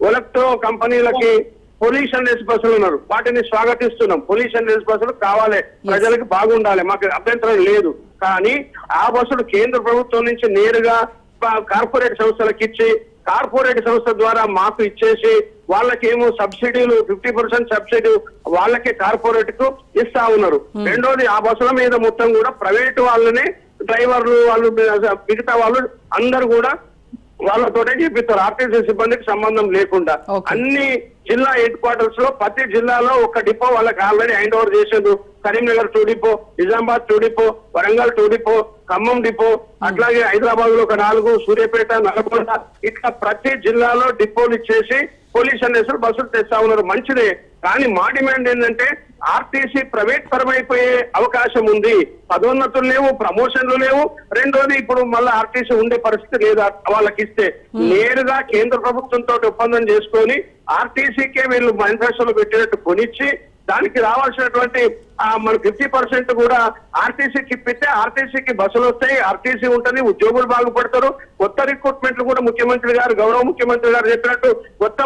ఎలక్ట్రో కంపెనీలకి పొల్యూషన్ లెస్ బస్సులు ఉన్నారు, వాటిని స్వాగతిస్తున్నాం. పొల్యూషన్ లెస్ బస్సులు కావాలి, ప్రజలకు బాగుండాలి, మాకు అభ్యంతరం లేదు. కానీ ఆ బస్సులు కేంద్ర ప్రభుత్వం నుంచి నేరుగా కార్పొరేట్ సంస్థలకు ఇచ్చి
కార్పొరేట్ సంస్థ ద్వారా మాకు ఇచ్చేసి వాళ్ళకేమో సబ్సిడీలు 50% సబ్సిడీ వాళ్ళకే కార్పొరేట్ కు ఇస్తా ఉన్నారు. రెండోది ఆ బస్సుల మీద మొత్తం కూడా ప్రైవేట్ వాళ్ళని డ్రైవర్లు వాళ్ళు మిగతా వాళ్ళు అందరు కూడా వాళ్ళతోటే చేపిస్తారు. ఆర్టీసీ సిబ్బందికి సంబంధం లేకుండా అన్ని జిల్లా హెడ్ క్వార్టర్స్ లో ప్రతి జిల్లాలో ఒక డిపో వాళ్ళకి ఆల్రెడీ హ్యాండ్ ఓవర్ చేసేది. Karimnagar 2 depot, Nizamabad 2 depot, Warangal 2 depot, Khammam depot, అట్లాగే హైదరాబాద్ లో ఒక 4, సూర్యాపేట, నల్గొండ, ఇట్లా ప్రతి జిల్లాలో డిపోలు ఇచ్చేసి పోలీస్ అన్నేసులు బస్సులు తెస్తా ఉన్నారు. మంచిదే, కానీ మా డిమాండ్ ఏంటంటే ఆర్టీసీ ప్రైవేట్ పరమైపోయే అవకాశం ఉంది. పదోన్నతులు లేవు, ప్రమోషన్లు లేవు. రెండోది ఇప్పుడు మళ్ళీ ఆర్టీసీ ఉండే పరిస్థితి లేదా వాళ్ళకి ఇస్తే నేరుగా కేంద్ర ప్రభుత్వంతో ఒప్పందం చేసుకొని ఆర్టీసీకే వీళ్ళు మేనిఫెస్టోలో పెట్టినట్టు కొనిచ్చి దానికి రావాల్సినటువంటి మన 50% కూడా ఆర్టీసీకి ఇప్పిస్తే ఆర్టీసీకి బస్సులు వస్తాయి, ఆర్టీసీ ఉంటుంది, ఉద్యోగులు బాగుపడతారు. కొత్త రిక్రూట్మెంట్లు కూడా ముఖ్యమంత్రి గారు, గౌరవ ముఖ్యమంత్రి గారు చెప్పినట్టు కొత్త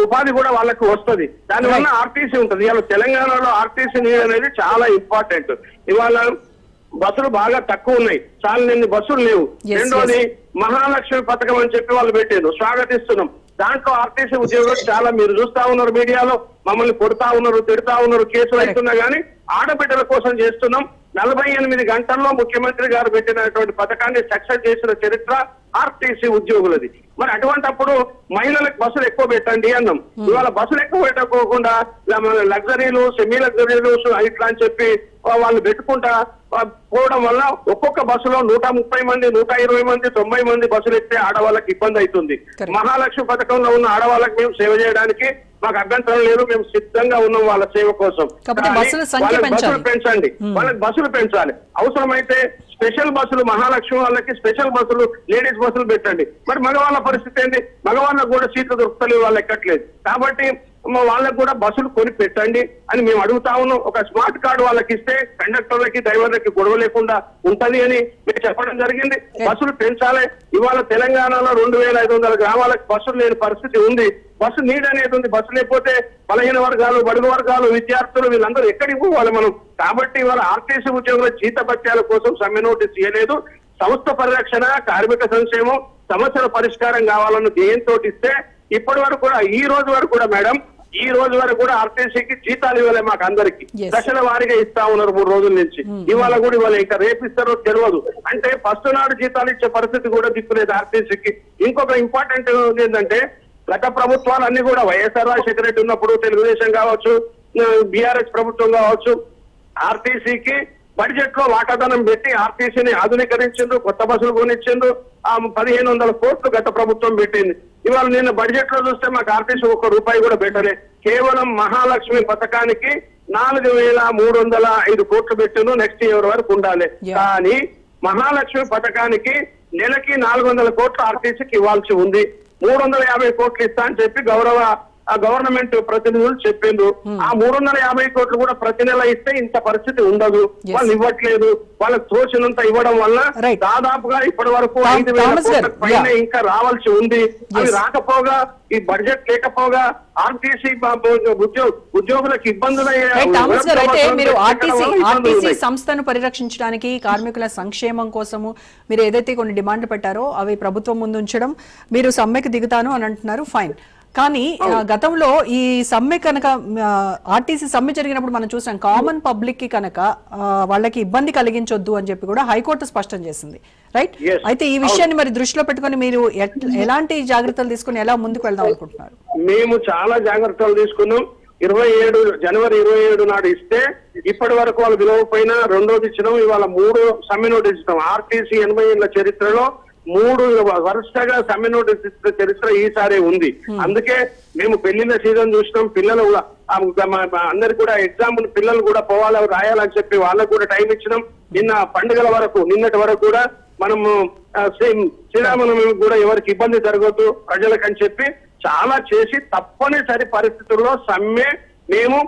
ఉపాధి కూడా వాళ్ళకి వస్తుంది. దానివల్ల ఆర్టీసీ ఉంటుంది. ఇవాళ తెలంగాణలో ఆర్టీసీ నీడ్ అనేది చాలా ఇంపార్టెంట్. ఇవాళ బస్సులు బాగా తక్కువ ఉన్నాయి, చాలా బస్సులు లేవు. రెండోది మహాలక్ష్మి పథకం అని చెప్పి వాళ్ళు పెట్టారు, స్వాగతిస్తున్నాం. దాంట్లో ఆర్టీసీ ఉద్యోగులు చాలా మీరు చూస్తా ఉన్నారు, మీడియాలో మమ్మల్ని కొడతా ఉన్నారు, తిడతా ఉన్నారు, కేసులు అవుతున్నా గానీ ఆడబిడ్డల కోసం చేస్తున్నాం. 48 గంటల్లో ముఖ్యమంత్రి గారు పెట్టినటువంటి పథకాన్ని సక్సెస్ చేసిన చరిత్ర ఆర్టీసీ ఉద్యోగులది. మరి అటువంటప్పుడు మహిళలకు బస్సులు ఎక్కువ పెట్టండి అన్నాం. ఇవాళ బస్సులు ఎక్కువ పెట్టకోకుండా లగ్జరీలు, సెమీ లగ్జరీలు ఇట్లా అని చెప్పి వాళ్ళు పెట్టుకుంటా పోవడం వల్ల ఒక్కొక్క బస్సులో 130 మంది, 120 మంది, 90 మంది బస్సులు ఎక్కితే ఆడవాళ్ళకి ఇబ్బంది అవుతుంది. మహాలక్ష్మి పథకంలో ఉన్న ఆడవాళ్ళకి మేము సేవ చేయడానికి మాకు అభ్యంతరం లేదు, మేము సిద్ధంగా ఉన్నాం వాళ్ళ సేవ కోసం. బస్సులు పెంచండి, వాళ్ళకి బస్సులు పెంచాలి. అవసరమైతే స్పెషల్ బస్సులు, మహాలక్ష్మి వాళ్ళకి స్పెషల్ బస్సులు, లేడీస్ బస్సులు పెట్టండి. మరి మగవాళ్ళ పరిస్థితి ఏంటి? మగవాళ్ళకు కూడా సీట్లు దొరుకుతలేవు, వాళ్ళు ఎక్కట్లేదు. కాబట్టి వాళ్ళకు కూడా బస్సులు కొని పెట్టండి అని మేము అడుగుతా ఉన్నాం. ఒక స్మార్ట్ కార్డు వాళ్ళకి ఇస్తే కండక్టర్లకి, డ్రైవర్లకి గొడవ లేకుండా ఉంటది అని మేము చెప్పడం జరిగింది. బస్సులు పెంచాలి. ఇవాళ తెలంగాణలో 2500 గ్రామాలకు బస్సులు లేని పరిస్థితి ఉంది. బస్సు నీడ్ అనేది ఉంది. బస్సు లేకపోతే బలహీన వర్గాలు, బడుగు వర్గాలు, విద్యార్థులు వీళ్ళందరూ ఎక్కడికి పోవాలి మనం? కాబట్టి ఇవాళ ఆర్టీసీ ఉద్యోగుల జీతభత్యాల కోసం సమ్మె నోటీస్ చేయలేదు. సంస్థ పరిరక్షణ, కార్మిక సంక్షేమం, సమస్యల పరిష్కారం కావాలన్న ధ్యేయంతో ఇస్తే ఇప్పటి వరకు కూడా ఈ రోజు వరకు కూడా మేడం, ఈ రోజు వరకు కూడా ఆర్టీసీకి జీతాలు ఇవ్వలే. మాకు అందరికి దశల వారీగా ఇస్తా ఉన్నారు 3 రోజుల నుంచి. ఇవాళ కూడా ఇవాళ ఇంకా రేపు ఇస్తారో తెలియదు. అంటే ఫస్ట్ నాడు జీతాలు ఇచ్చే పరిస్థితి కూడా దిక్కులేదు ఆర్టీసీకి. ఇంకొక ఇంపార్టెంట్ ఏంటంటే గత ప్రభుత్వాలు అన్ని కూడా వైఎస్ఆర్ రాజశేఖర రెడ్డి ఉన్నప్పుడు, తెలుగుదేశం కావచ్చు, బీఆర్ఎస్ ప్రభుత్వం కావచ్చు, ఆర్టీసీకి బడ్జెట్ లో వాటాదానం పెట్టి ఆర్టీసీని ఆధునీకరించిండ్రు, కొత్త బస్సులు కొనిచ్చిండ్రు. 1500 కోట్లు గత ప్రభుత్వం పెట్టింది. ఇవాళ నిన్న బడ్జెట్ లో చూస్తే మాకు ఆర్టీసీ 1 రూపాయి కూడా పెట్టలే. కేవలం మహాలక్ష్మి పథకానికి 4305 కోట్లు పెట్టిండ్రు. నెక్స్ట్ ఇయర్ వరకు ఉండాలి. కానీ మహాలక్ష్మి పథకానికి నెలకి 400 కోట్లు ఆర్టీసీకి ఇవ్వాల్సి ఉంది. 350 కోట్లు ఇస్తా అని చెప్పి గవర్నమెంట్ ప్రతినిధులు చెప్పిండ్రు. ఆ 350 కోట్లు కూడా ప్రతి నెల ఇస్తే ఇంత పరిస్థితి ఉండదు. వాళ్ళు ఇవ్వట్లేదు. వాళ్ళకి తోచినంత ఇవ్వడం వల్ల దాదాపుగా ఇప్పటి వరకు 5000 కోట్ల పైన ఇంకా రావాల్సి ఉంది. అవి రాకపోగా, ఈ బడ్జెట్ లేకపోగా ఆర్టీసీ ఉద్యోగులకు ఇబ్బందులు
అయితే మీరు ఆర్టీసీ సంస్థను పరిరక్షించడానికి, కార్మికుల సంక్షేమం కోసము మీరు ఏదైతే కొన్ని డిమాండ్లు పెట్టారో అవి ప్రభుత్వం ముందు ఉంచడం, మీరు సమ్మెకు దిగుతాను అని అంటున్నారు, ఫైన్. కానీ గతంలో ఈ సమ్మె కనుక ఆర్టీసీ సమ్మె జరిగినప్పుడు మనం చూసాం, కామన్ పబ్లిక్ కి కనుక వాళ్ళకి ఇబ్బంది కలిగించొద్దు అని చెప్పి కూడా హైకోర్టు స్పష్టం చేసింది, రైట్? అయితే ఈ విషయాన్ని మరి దృష్టిలో పెట్టుకుని మీరు ఎలాంటి జాగ్రత్తలు తీసుకుని ఎలా ముందుకు వెళ్దాం అనుకుంటున్నారు?
మేము చాలా జాగ్రత్తలు తీసుకున్నాం. జనవరి 27 నాడు ఇస్తే ఇప్పటి వరకు వాళ్ళు విలువపోయినా 2వ ఇచ్చినాం. ఇవాళ 3 సమ్మె నోటీస్ ఇస్తాం. ఆర్టీసీ 80 ఏళ్ల చరిత్రలో 3 వరుసగా సమ్మె నోటీస్ ఇచ్చిన చరిత్ర ఈసారి ఉంది. అందుకే మేము పెళ్లిళ్ళ సీజన్ చూసినాం. పిల్లలు కూడా అందరికి కూడా ఎగ్జామ్ పిల్లలు కూడా పోవాలి, రాయాలని చెప్పి వాళ్ళకు కూడా టైం ఇచ్చినాం. నిన్న పండుగల వరకు, నిన్నటి వరకు కూడా మనము శ్రీరామనవమి కూడా ఎవరికి ఇబ్బంది జరగదు ప్రజలకని చెప్పి చాలా చేసి తప్పనిసరి పరిస్థితుల్లో సమ్మె మేము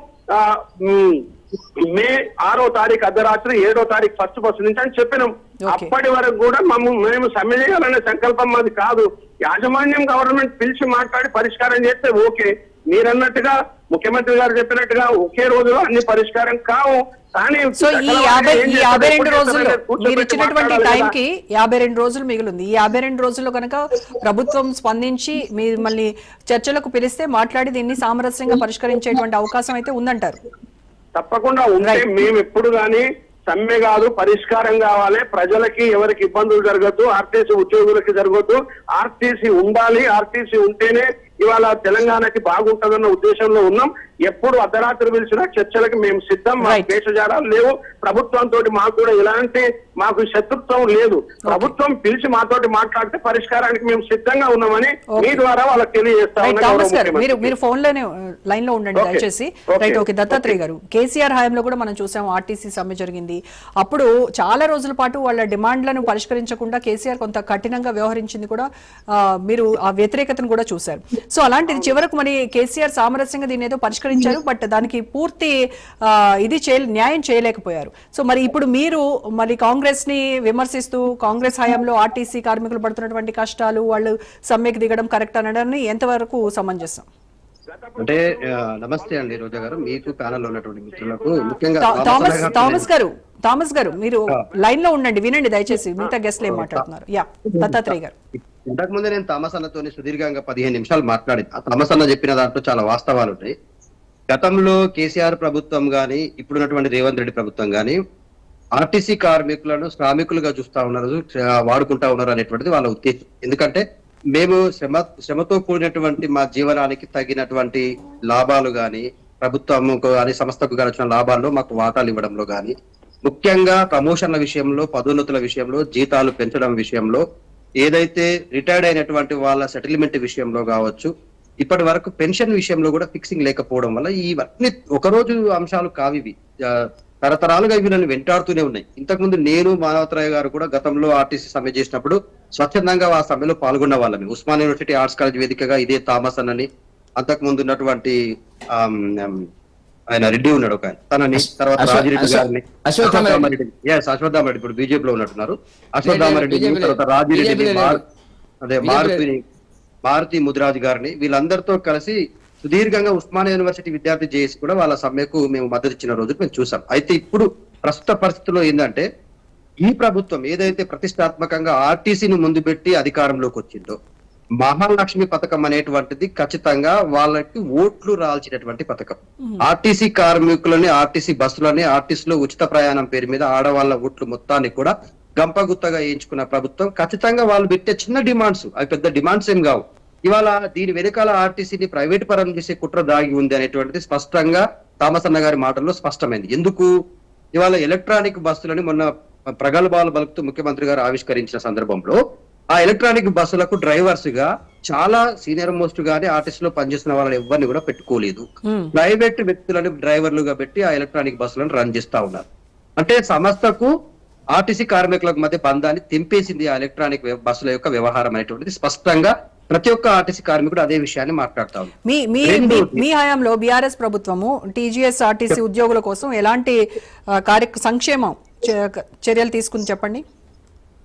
మే 6వ తారీఖు అర్ధరాత్రి 7వ తారీఖు ఫస్ట్ బస్సు నుంచి అని చెప్పినాం. అప్పటి వరకు కూడా మేము సమ్మె చేయాలనే సంకల్పం మాది కాదు. యాజమాన్యం గవర్నమెంట్ పిలిచి మాట్లాడి పరిష్కారం చేస్తే ఓకే. మీరన్నట్టుగా ముఖ్యమంత్రి గారు చెప్పినట్టుగా ఒకే రోజులో అన్ని పరిష్కారం కావు. కానీ
సో ఈ 52 రోజుల్లో మీరు ఇచ్చినటువంటి టైంకి 52 రోజులు మిగిలింది. ఈ 52 రోజుల్లో కనుక ప్రభుత్వం స్పందించి మిమ్మల్ని చర్చలకు పిలిస్తే మాట్లాడి దీన్ని సామరస్యంగా పరిష్కరించేటువంటి అవకాశం అయితే ఉందంటారు.
తప్పకుండా ఉంటే మేము ఎప్పుడు కానీ సమ్మె కాదు, పరిష్కారం కావాలి. ప్రజలకి ఎవరికి ఇబ్బందులు జరగద్దు, ఆర్టీసీ ఉద్యోగులకి జరగద్దు. ఆర్టీసీ ఉండాలి, ఆర్టీసీ ఉంటేనే ఇవాళ తెలంగాణకి బాగుంటుందన్న ఉద్దేశంలో ఉన్నాం. ఎప్పుడు అర్ధరాత్రి పిలిచినా చర్చలకు మేము సిద్ధం. మా దేశజాడాలు లేవు. ప్రభుత్వంతో మాకు కూడా మాకు శత్రుత్వం లేదు. ప్రభుత్వం పిలిచి మాతోటి మాట్లాడితే పరిష్కారానికి మేము సిద్ధంగా ఉన్నామని మీ ద్వారా వాళ్ళకి తెలియజేస్తాం.
మీరు ఫోన్ లోనే లైన్ లో ఉండండి దయచేసి. Right, okay. దత్తాత్రేయ గారు, కేసీఆర్ హయాంలో కూడా మనం చూసాం ఆర్టీసీ సమ్మె జరిగింది. అప్పుడు చాలా రోజుల పాటు వాళ్ళ డిమాండ్లను పరిష్కరించకుండా కేసీఆర్ కొంత కఠినంగా వ్యవహరించింది కూడా, మీరు ఆ వ్యతిరేకతను కూడా చూశారు. సో అలాంటిది చివరకు మరి కేసీఆర్ సామరస్యంగా దీన్ని ఏదో పరిష్కరించారు, బట్ దానికి పూర్తి న్యాయం చేయలేకపోయారు. సో మరి ఇప్పుడు మీరు మరి కాంగ్రెస్ ని విమర్శిస్తూ కాంగ్రెస్ హయాంలో ఆర్టీసీ కార్మికులు పడుతున్నటువంటి కష్టాలు, వాళ్ళు సమ్మెకి దిగడం కరెక్ట్ అనడాన్ని ఎంతవరకు సమంజసం?
అంటే నమస్తే అండి రోజా గారు, మీకు ప్యానెల్ లో ఉన్నటువంటి మిత్రులకు ముఖ్యంగా
థామస్ గారు మీరు లైన్ లో ఉండండి, వినండి దయచేసి. మిగతా గెస్ట్లు ఏం మాట్లాడుతున్నారు? యా, దత్తాత్రేయ గారు.
ఇంతకు ముందే నేను థామస్ అన్నతో సుదీర్ఘంగా 15 నిమిషాలు మాట్లాడింది. ఆ థామస్ అన్న చెప్పిన దాంట్లో చాలా వాస్తవాలు ఉన్నాయి. గతంలో కేసీఆర్ ప్రభుత్వం గాని, ఇప్పుడున్నటువంటి రేవంత్ రెడ్డి ప్రభుత్వం గాని ఆర్టీసీ కార్మికులను శ్రామికులుగా చూస్తా ఉన్నారు, వాడుకుంటా ఉన్నారు అనేటువంటిది వాళ్ళ ఉద్దేశం. ఎందుకంటే మేము శ్రమతో కూడినటువంటి మా జీవనానికి తగినటువంటి లాభాలు గాని, ప్రభుత్వం కానీ సంస్థకు కానీ వచ్చిన లాభాల్లో మాకు వాటాలు ఇవ్వడంలో గాని, ముఖ్యంగా ప్రమోషన్ల విషయంలో, పదోన్నతుల విషయంలో, జీతాలు పెంచడం విషయంలో, ఏదైతే రిటైర్డ్ అయినటువంటి వాళ్ళ సెటిల్మెంట్ విషయంలో కావచ్చు, ఇప్పటి వరకు పెన్షన్ విషయంలో కూడా ఫిక్సింగ్ లేకపోవడం వల్ల ఇవన్నీ ఒకరోజు అంశాలు కావివి, తరతరాలుగా ఇవి నన్ను వెంటాడుతూనే ఉన్నాయి. ఇంతకుముందు నేను మానవతరాయ్ గారు కూడా గతంలో ఆర్టీసీ సమ్మె చేసినప్పుడు స్వచ్ఛందంగా ఆ సమ్మెలో పాల్గొన్న వాళ్ళని. ఉస్మానియా యూనివర్సిటీ ఆర్ట్స్ కాలేజ్ వేదికగా ఇదే థామస్ అన్నని, అంతకుముందు ఉన్నటువంటి ఆయన రెడ్డి ఉన్నాడు ఒక ఆయన, తనని, తర్వాత రాజిరెడ్డి గారిని, అశ్వత్థామరెడ్డి ఇప్పుడు బీజేపీలో ఉన్నట్టున్నారు, అశ్వత్థామరెడ్డి, తర్వాత రాజిరెడ్డి, అదే మారుతి ముదిరాజు గారిని, వీళ్ళందరితో కలిసి సుదీర్ఘంగా ఉస్మానియా యూనివర్సిటీ విద్యార్థి జేఏసీ కూడా వాళ్ళ సమ్మెకు మేము మద్దతు ఇచ్చిన రోజు మేము చూసాం. అయితే ఇప్పుడు ప్రస్తుత పరిస్థితుల్లో ఏంటంటే ఈ ప్రభుత్వం ఏదైతే ప్రతిష్టాత్మకంగా ఆర్టీసీని ముందు పెట్టి అధికారంలోకి వచ్చిందో, మహాలక్ష్మి పథకం అనేటువంటిది ఖచ్చితంగా వాళ్ళకి ఓట్లు రాల్చినటువంటి పథకం. ఆర్టీసీ కార్మికులని, ఆర్టీసీ బస్సులని, ఆర్టీసీలో ఉచిత ప్రయాణం పేరు మీద ఆడవాళ్ళ ఓట్లు మొత్తాన్ని కూడా గంపగుత్తగా వేయించుకున్న ప్రభుత్వం. ఖచ్చితంగా వాళ్ళు పెట్టే చిన్న డిమాండ్స్ అవి పెద్ద డిమాండ్స్ ఏం కావు. ఇవాళ దీని వెనకాల ఆర్టీసీని ప్రైవేట్ పరం చేసే కుట్ర దాగి ఉంది అనేటువంటిది స్పష్టంగా థామస్ అన్న గారి మాటల్లో స్పష్టమైంది. ఎందుకు ఇవాళ ఎలక్ట్రానిక్ బస్సులని మొన్న ప్రగల్భాలు పలుకుతూ ముఖ్యమంత్రి గారు ఆవిష్కరించిన సందర్భంలో ఆ ఎలక్ట్రానిక్ బస్సులకు డ్రైవర్స్ గా చాలా సీనియర్ మోస్ట్ గానీ ఆర్టీసీలో పనిచేస్తున్న వాళ్ళని ఎవరిని కూడా పెట్టుకోలేదు. ప్రైవేట్ వ్యక్తులను డ్రైవర్లుగా పెట్టి ఆ ఎలక్ట్రానిక్ బస్సులను రన్ చేస్తా ఉన్నారు. అంటే సంస్థకు ఆర్టీసీ కార్మికులకు మధ్య బంధాన్ని తెంపేసింది ఆ ఎలక్ట్రానిక్ బస్సుల యొక్క వ్యవహారం అనేటువంటిది స్పష్టంగా ప్రతి ఒక్క ఆర్టీసీ కార్మికుడు అదే విషయాన్ని మాట్లాడతాం.
మీ హయాంలో బీఆర్ఎస్ ప్రభుత్వము టీజీఎస్ ఆర్టీసీ ఉద్యోగుల కోసం ఎలాంటి సంక్షేమం చర్యలు తీసుకుని చెప్పండి.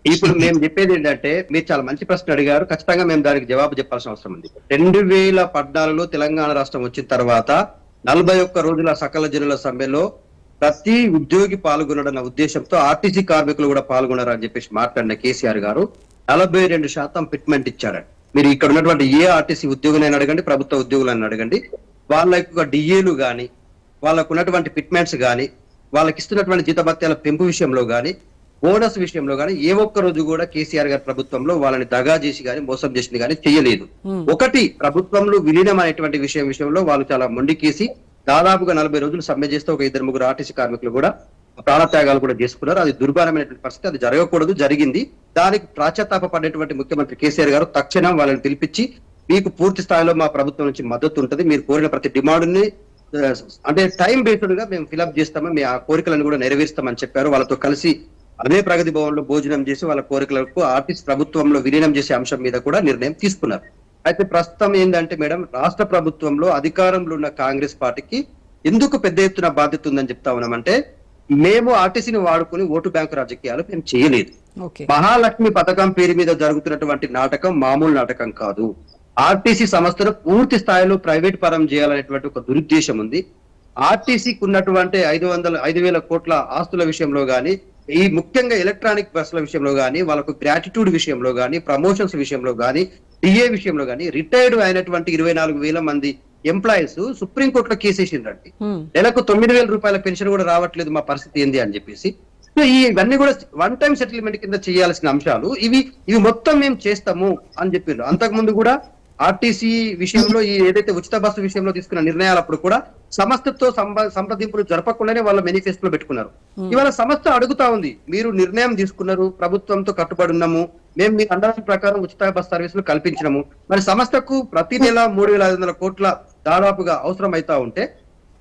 ఇప్పుడు మేము చెప్పేది ఏంటంటే, మీరు చాలా మంచి ప్రశ్న అడిగారు, ఖచ్చితంగా మేము దానికి జవాబు చెప్పాల్సిన అవసరం ఉంది. 2014లో తెలంగాణ రాష్ట్రం వచ్చిన తర్వాత 41 రోజుల సకల జనుల సమ్మెలో ప్రతి ఉద్యోగి పాల్గొనడన్న ఉద్దేశంతో ఆర్టీసీ కార్మికులు కూడా పాల్గొన్నారు అని చెప్పేసి మాట్లాడిన కేసీఆర్ గారు 42% ఫిట్మెంట్ ఇచ్చారు. మీరు ఇక్కడ ఉన్నటువంటి ఏ ఆర్టీసీ ఉద్యోగులైనా అడగండి, ప్రభుత్వ ఉద్యోగులను అడగండి, వాళ్ళ యొక్క డిఏలు గాని, వాళ్ళకు ఉన్నటువంటి ఫిట్మెంట్స్ గాని, వాళ్ళకి ఇస్తున్నటువంటి జీతభత్యాల పెంపు విషయంలో గాని, బోనస్ విషయంలో గాని ఏ ఒక్క రోజు కూడా కేసీఆర్ గారి ప్రభుత్వంలో వాళ్ళని దగా చేసి గాని మోసం చేసింది గాని చేయలేదు. ఒకటి, ప్రభుత్వంలో విలీనం అనేటువంటి విషయంలో వాళ్ళు చాలా మొండికేసి దాదాపుగా 40 రోజులు సమ్మె చేస్తే ఒక 2-3 ఆర్టీసీ కార్మికులు కూడా ప్రాణత్యాగాలు కూడా చేసుకున్నారు. అది దుర్భరమైనటువంటి పరిస్థితి, అది జరగకూడదు, జరిగింది. దానికి ప్రాశ్చాత్తాప పడినటువంటి ముఖ్యమంత్రి కేసీఆర్ గారు తక్షణం వాళ్ళని పిలిపించి, మీకు పూర్తి స్థాయిలో మా ప్రభుత్వం నుంచి మద్దతు ఉంటుంది, మీరు కోరిన ప్రతి డిమాండ్ని అంటే టైం బేస్డ్ గా మేము ఫిలప్ చేస్తాము, మీ ఆ కోరికలను కూడా నెరవేరుస్తామని చెప్పారు. వాళ్ళతో కలిసి అదే ప్రగతి భవన్ లో భోజనం చేసి వాళ్ళ కోరికలకు ఆర్టీసీ ప్రభుత్వంలో విలీనం చేసే అంశం మీద కూడా నిర్ణయం తీసుకున్నారు. అయితే ప్రస్తుతం ఏంటంటే మేడం, రాష్ట్ర ప్రభుత్వంలో అధికారంలో ఉన్న కాంగ్రెస్ పార్టీకి ఎందుకు పెద్ద ఎత్తున బాధ్యత ఉందని చెప్తా ఉన్నామంటే, మేము ఆర్టీసీని వాడుకుని ఓటు బ్యాంకు రాజకీయాలు మేము చేయలేదు. మహాలక్ష్మి పథకం పేరు మీద జరుగుతున్నటువంటి నాటకం మామూలు నాటకం కాదు. ఆర్టీసీ సంస్థను పూర్తి స్థాయిలో ప్రైవేట్ పరం చేయాలనేటువంటి ఒక దురుద్దేశం ఉంది. ఆర్టీసీకి ఉన్నటువంటి 5,000 కోట్ల ఆస్తుల విషయంలో గానీ, ఈ ముఖ్యంగా ఎలక్ట్రానిక్ బస్సుల విషయంలో గానీ, వాళ్ళకు గ్రాటిట్యూడ్ విషయంలో గానీ, ప్రమోషన్స్ విషయంలో గానీ, డిఏ విషయంలో గానీ, రిటైర్డ్ అయినటువంటి 24,000 మంది ఎంప్లాయీస్ సుప్రీంకోర్టులో కేసేసిండ్రండి. నెలకు 9,000 రూపాయల పెన్షన్ కూడా రావట్లేదు, మా పరిస్థితి ఏంది అని చెప్పేసి. సో ఇవన్నీ కూడా వన్ టైం సెటిల్మెంట్ కింద చేయాల్సిన అంశాలు. ఇవి మొత్తం మేము చేస్తాము అని చెప్పారు. అంతకుముందు కూడా ఆర్టీసీ విషయంలో ఈ ఏదైతే ఉచిత బస్సు విషయంలో తీసుకున్న నిర్ణయాలప్పుడు కూడా సంస్థతో సంప్రదింపులు జరపకుండానే వాళ్ళ మేనిఫెస్టోలో పెట్టుకున్నారు. ఇవాళ సంస్థ అడుగుతా ఉంది, మీరు నిర్ణయం తీసుకున్నారు, ప్రభుత్వంతో కట్టుబడి ఉన్నాము, మేము మీ అండర్ ప్రకారం ఉచిత బస్ సర్వీసులు కల్పించినాము. మరి సంస్థకు ప్రతి నెల 3,500 కోట్ల దాదాపుగా అవసరం అవుతా ఉంటే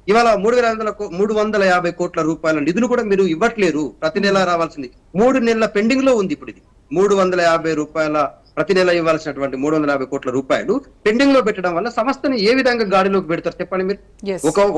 ఇవాళ 350 కోట్ల రూపాయల నిధులు కూడా మీరు ఇవ్వట్లేరు. ప్రతి నెల రావాల్సింది 3 నెలల పెండింగ్ లో ఉంది. ఇప్పుడు ఇది 350 రూపాయల ప్రతి నెల ఇవ్వాల్సినటువంటి 350 కోట్ల రూపాయలు పెండింగ్ లో పెట్టడం వల్ల సంస్థని ఏ విధంగా గాడిలోకి పెడతారు చెప్పండి మీరు?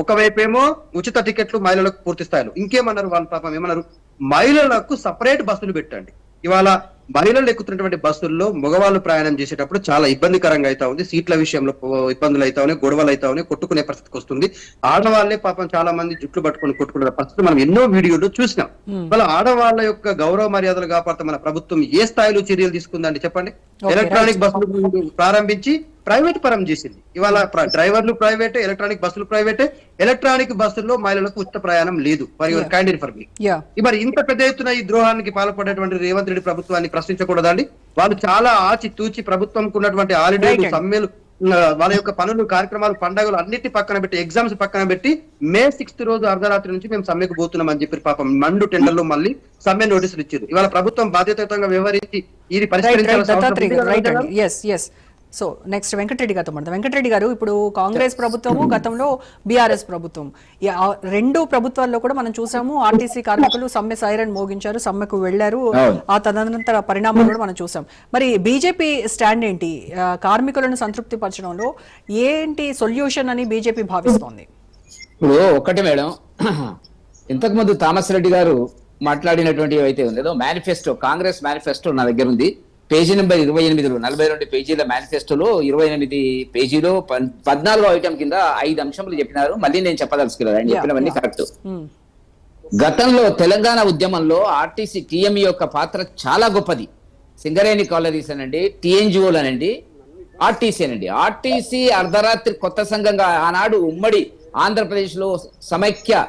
ఒకవైపేమో ఉచిత టికెట్లు మహిళలకు పూర్తి స్థాయిలో, ఇంకేమన్నారు వాళ్ళు పాపం ఏమన్నారు, మహిళలకు సపరేట్ బస్సులు పెట్టండి. ఇవాళ మహిళలు ఎక్కుతున్నటువంటి బస్సుల్లో మగవాళ్ళు ప్రయాణం చేసేటప్పుడు చాలా ఇబ్బందికరంగా అవుతా ఉంది. సీట్ల విషయంలో ఇబ్బందులు అవుతా ఉన్నాయి, గొడవలు అవుతా ఉన్నాయి, కొట్టుకునే పరిస్థితికి వస్తుంది. ఆడవాళ్లే పాపం చాలా మంది జుట్లు పట్టుకొని కొట్టుకునే పరిస్థితి మనం ఎన్నో వీడియోలు చూసినాం. వాళ్ళ ఆడవాళ్ళ యొక్క గౌరవ మర్యాదలు కాపాడుతూ మన ప్రభుత్వం ఏ స్థాయిలో చర్యలు తీసుకుందండి చెప్పండి? ఎలక్ట్రానిక్ బస్సులు ప్రారంభించి ప్రైవేట్ పరం చేసింది. ఇవాళ డ్రైవర్లు ప్రైవేటే, ఎలక్ట్రానిక్ బస్సులు ప్రైవేటే. ఎలక్ట్రానిక్ బస్సుల్లో మహిళలకు ఉచిత ప్రయాణం లేదు. మరి ఇంత పెద్ద ఎత్తున ఈ ద్రోహానికి పాల్పడేటువంటి రేవంత్ రెడ్డి ప్రభుత్వాన్ని ప్రశ్నించకూడదండి? వాళ్ళు చాలా ఆచి తూచి ప్రభుత్వంకు ఉన్నటువంటి హాలిడేలు, సమ్మెలు, వాళ్ళ యొక్క పనులు, కార్యక్రమాలు, పండుగలు అన్నిటి పక్కన పెట్టి, ఎగ్జామ్స్ పక్కన పెట్టి May 6th రోజు అర్ధరాత్రి నుంచి మేము సమ్మెకు పోతున్నాం అని చెప్పి పాపం మండు టెండర్లో మళ్ళీ సమ్మె నోటీసులు ఇచ్చారు. ఇవాళ ప్రభుత్వం బాధ్యతాయుతంగా వ్యవహరించి ఇది పరిష్కరించాల్సిన.
సో నెక్స్ట్ వెంకటరెడ్డి గారితో మాట్లాడదాం. వెంకటరెడ్డి గారు, ఇప్పుడు కాంగ్రెస్ ప్రభుత్వము, గతంలో బీఆర్ఎస్ ప్రభుత్వం, రెండు ప్రభుత్వాల్లో కూడా మనం చూసాము ఆర్టీసీ కార్మికులు సమ్మె సైరన్ మోగించారు, సమ్మెకు వెళ్లారు. ఆ తదనంతర పరిణామాలు కూడా మనం చూసాం. మరి బీజేపీ స్టాండ్ ఏంటి? కార్మికులను సంతృప్తి పరచడంలో ఏంటి సొల్యూషన్ అని బీజేపీ భావిస్తోంది?
ఇప్పుడు ఒకటి మేడం, ఇంతకు ముందు థామస్ రెడ్డి గారు మాట్లాడినటువంటి అయితే ఉంది ఏదో మేనిఫెస్టో, కాంగ్రెస్ మేనిఫెస్టో నా దగ్గర ఉంది. పేజీ నెంబర్ 28లో 42 పేజీల మేనిఫెస్టోలో 28 పేజీలో 14వ ఐటమ్ కింద 5 అంశములు చెప్పినారు. మళ్ళీ నేను చెప్పదలుచుకోలేదు, ఆయన చెప్పినవన్నీ కరెక్ట్. గతంలో తెలంగాణ ఉద్యమంలో ఆర్టీసీ టీఎంఈ యొక్క పాత్ర చాలా గొప్పది. సింగరేణి కాలరీస్ అనండి, టీఎన్జిఓలు అనండి, ఆర్టీసీ అనండి. ఆర్టీసీ అర్ధరాత్రి కొత్త సంఘంగా ఆనాడు ఉమ్మడి ఆంధ్రప్రదేశ్ లో సమైక్య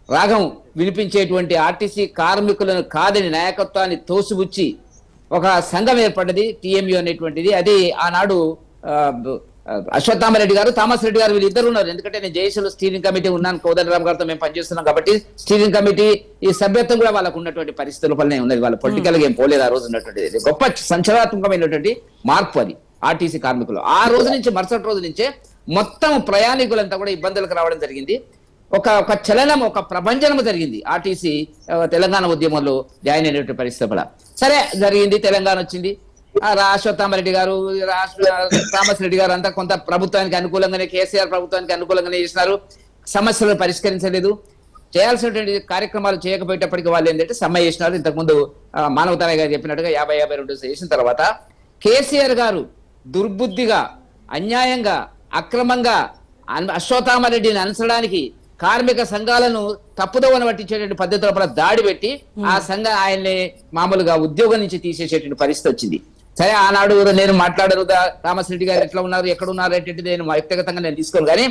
రాగం వినిపించేటువంటి ఆర్టీసీ కార్మికులను కాదని నాయకత్వాన్ని తోసిపుచ్చి ఒక సంఘం ఏర్పడ్డది, టీఎంయూ అనేటువంటిది. అది ఆనాడు అశ్వత్థామరెడ్డి గారు, థామస్ రెడ్డి గారు వీళ్ళిద్దరు ఉన్నారు. ఎందుకంటే నేను జేఏసీలో స్టీరింగ్ కమిటీ ఉన్నాను, కోదండరామ్ గారితో మేము పనిచేస్తున్నాం కాబట్టి స్టీరింగ్ కమిటీ ఈ సభ్యత్వం కూడా వాళ్ళకు ఉన్నటువంటి పరిస్థితుల వల్లనే ఉన్నది. వాళ్ళ పొలిటికల్ గా ఏం పోలేదు ఆ రోజు ఉన్నటువంటిది. గొప్ప సంచలనాత్మకమైనటువంటి మార్పు అది ఆర్టీసీ కార్మికులు. ఆ రోజు నుంచి మరుసటి రోజు నుంచే మొత్తం ప్రయాణికులంతా కూడా ఇబ్బందులకు రావడం జరిగింది. ఒక చలనం, ఒక ప్రభంజనం జరిగింది ఆర్టీసీ తెలంగాణ ఉద్యమంలో జాయిన్ అయినటువంటి పరిస్థితుల. సరే జరిగింది, తెలంగాణ వచ్చింది. అశ్వత్థామరెడ్డి గారు, థామస్ రెడ్డి గారు అంతా కొంత ప్రభుత్వానికి అనుకూలంగానే, కేసీఆర్ ప్రభుత్వానికి అనుకూలంగానే చేసినారు. సమస్యలను పరిష్కరించలేదు, చేయాల్సినటువంటి కార్యక్రమాలు చేయకపోయేటప్పటికి వాళ్ళు ఏంటంటే సమ్మె చేసినారు. ఇంతకుముందు మానవతారాయ్ గారు చెప్పినట్టుగా 50-52 చేసిన తర్వాత కేసీఆర్ గారు దుర్బుద్ధిగా, అన్యాయంగా, అక్రమంగా అశ్వత్థామరెడ్డిని అనుసరడానికి కార్మిక సంఘాలను తప్పుదోవన పట్టించేటువంటి పద్ధతుల దాడి పెట్టి ఆ సంఘం ఆయన్ని మామూలుగా ఉద్యోగం నుంచి తీసేసేటువంటి పరిస్థితి వచ్చింది. సరే ఆనాడు నేను మాట్లాడరు, థామస్ రెడ్డి గారు ఎట్లా ఉన్నారు, ఎక్కడ ఉన్నారు అంటే నేను వ్యక్తిగతంగా నేను తీసుకోను. కానీ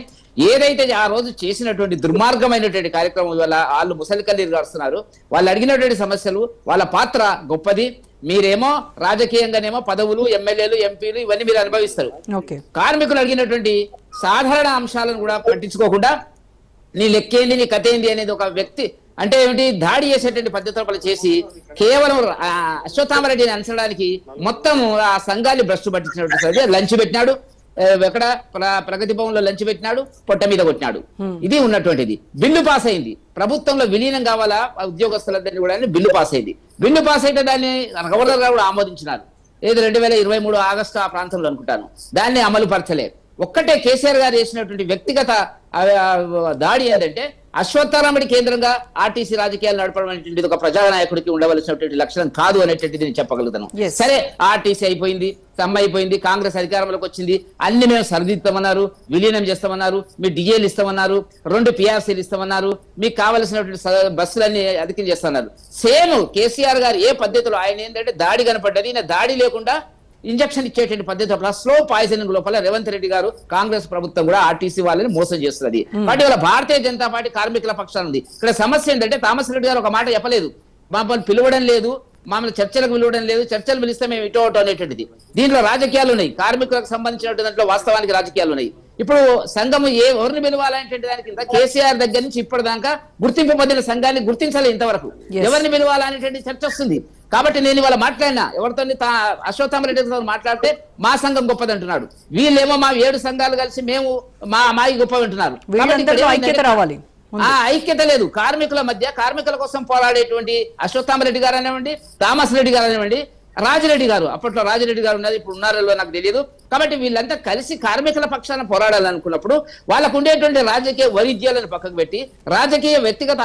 ఏదైతే ఆ రోజు చేసినటువంటి దుర్మార్గమైనటువంటి కార్యక్రమం వల్ల వాళ్ళు ముసలి కన్నీరు గారుస్తున్నారు. వాళ్ళు అడిగినటువంటి సమస్యలు, వాళ్ళ పాత్ర గొప్పది. మీరేమో రాజకీయంగానేమో పదవులు, ఎమ్మెల్యేలు, ఎంపీలు ఇవన్నీ మీరు అనుభవిస్తారు. కార్మికులు అడిగినటువంటి సాధారణ అంశాలను కూడా పట్టించుకోకుండా నీ లెక్కేంది, నీ కథ ఏంది అనేది ఒక వ్యక్తి అంటే ఏమిటి దాడి చేసేటువంటి పద్ధతులు చేసి కేవలం అశ్వత్థామరెడ్డిని అనుసరడానికి మొత్తం ఆ సంఘాన్ని భ్రష్టు పట్టించినట్టు లంచ్ పెట్టినాడు. ఎక్కడ ప్రగతి భవన్ లో లంచ్ పెట్టినాడు, పొట్ట మీద కొట్టినాడు. ఇది ఉన్నటువంటిది. బిల్లు పాస్ అయింది, ప్రభుత్వంలో విలీనం కావాలా ఉద్యోగస్తులందరినీ కూడా బిల్లు పాస్ అయింది. బిల్లు పాస్ అయితే దాన్ని గవర్నర్ గారు కూడా ఆమోదించినారు. ఏది 2023 ఆగస్టు ఆ ప్రాంతంలో అనుకుంటాను. దాన్ని అమలు పరచలేదు. ఒక్కటే కేసీఆర్ గారు చేసినటువంటి వ్యక్తిగత దాడి ఏంటంటే అశ్వత్థారాముడి కేంద్రంగా ఆర్టీసీ రాజకీయాలు నడపడం అనేటువంటిది ఒక ప్రజానాయకుడికి ఉండవలసినటువంటి లక్షణం కాదు అనేటువంటిది నేను చెప్పగలుగుతాను.
Yes.
సరే, ఆర్టీసీ అయిపోయింది, సమ్మె అయిపోయింది, కాంగ్రెస్ అధికారంలోకి వచ్చింది, అన్ని మేము సరిదిద్దామన్నారు, విలీనం చేస్తామన్నారు, మీ డిఏలు ఇస్తామన్నారు, 2 పిఆర్సీలు ఇస్తామన్నారు, మీకు కావలసినటువంటి బస్సులన్నీ అధికం చేస్తున్నారు. సేమ్ కేసీఆర్ గారు ఏ పద్ధతిలో ఆయన ఏంటంటే దాడి కనపడ్డది, ఈయన దాడి లేకుండా ఇంజక్షన్ ఇచ్చేటువంటి పద్ధతి స్లో పాయిజనింగ్ లోపల రేవంత్ రెడ్డి గారు కాంగ్రెస్ ప్రభుత్వం కూడా ఆర్టీసీ వాళ్ళని మోసం చేస్తున్నది. కాబట్టి వాళ్ళ భారతీయ జనతా పార్టీ కార్మికుల పక్షాన ఉంది. ఇక్కడ సమస్య ఏంటంటే థామస్ రెడ్డి గారు ఒక మాట చెప్పలేదు, మమ్మల్ని పిలవడం లేదు, మమ్మల్ని చర్చలకు పిలవడం లేదు, చర్చలు పిలిస్తే మేము ఇటో అనేటువంటిది. దీంట్లో రాజకీయాలు ఉన్నాయి, కార్మికులకు సంబంధించిన దాంట్లో వాస్తవానికి రాజకీయాలు ఉన్నాయి. ఇప్పుడు సంఘం ఎవరిని పిలవాలంటే దాని కింద కేసీఆర్ దగ్గర నుంచి ఇప్పటిదాకా గుర్తింపు పొందిన సంఘాన్ని గుర్తించాలి. ఇంతవరకు ఎవరిని పిలవాలనేటువంటి చర్చ వస్తుంది. కాబట్టి నేను ఇవాళ మాట్లాడినా ఎవరితో అశ్వత్థామరెడ్డితో మాట్లాడితే మా సంఘం గొప్పది అంటున్నాడు, వీళ్ళేమో మా 7 సంఘాలు కలిసి మేము మాయి గొప్పవి అంటున్నారు. ఐక్యత లేదు కార్మికుల మధ్య. కార్మికుల కోసం పోరాడేటువంటి అశ్వత్థామరెడ్డి గారు అనేవండి, థామస్ రెడ్డి గారు అనేవండి, రాజిరెడ్డి గారు, అప్పట్లో రాజిరెడ్డి గారు ఉన్నది, ఇప్పుడు ఉన్నారో నాకు తెలియదు. కాబట్టి వీళ్ళంతా కలిసి కార్మికుల పక్షాన పోరాడాలనుకున్నప్పుడు వాళ్ళకు ఉండేటువంటి రాజకీయ వైవిధ్యాలను పక్కకు పెట్టి, రాజకీయ వ్యక్తిగత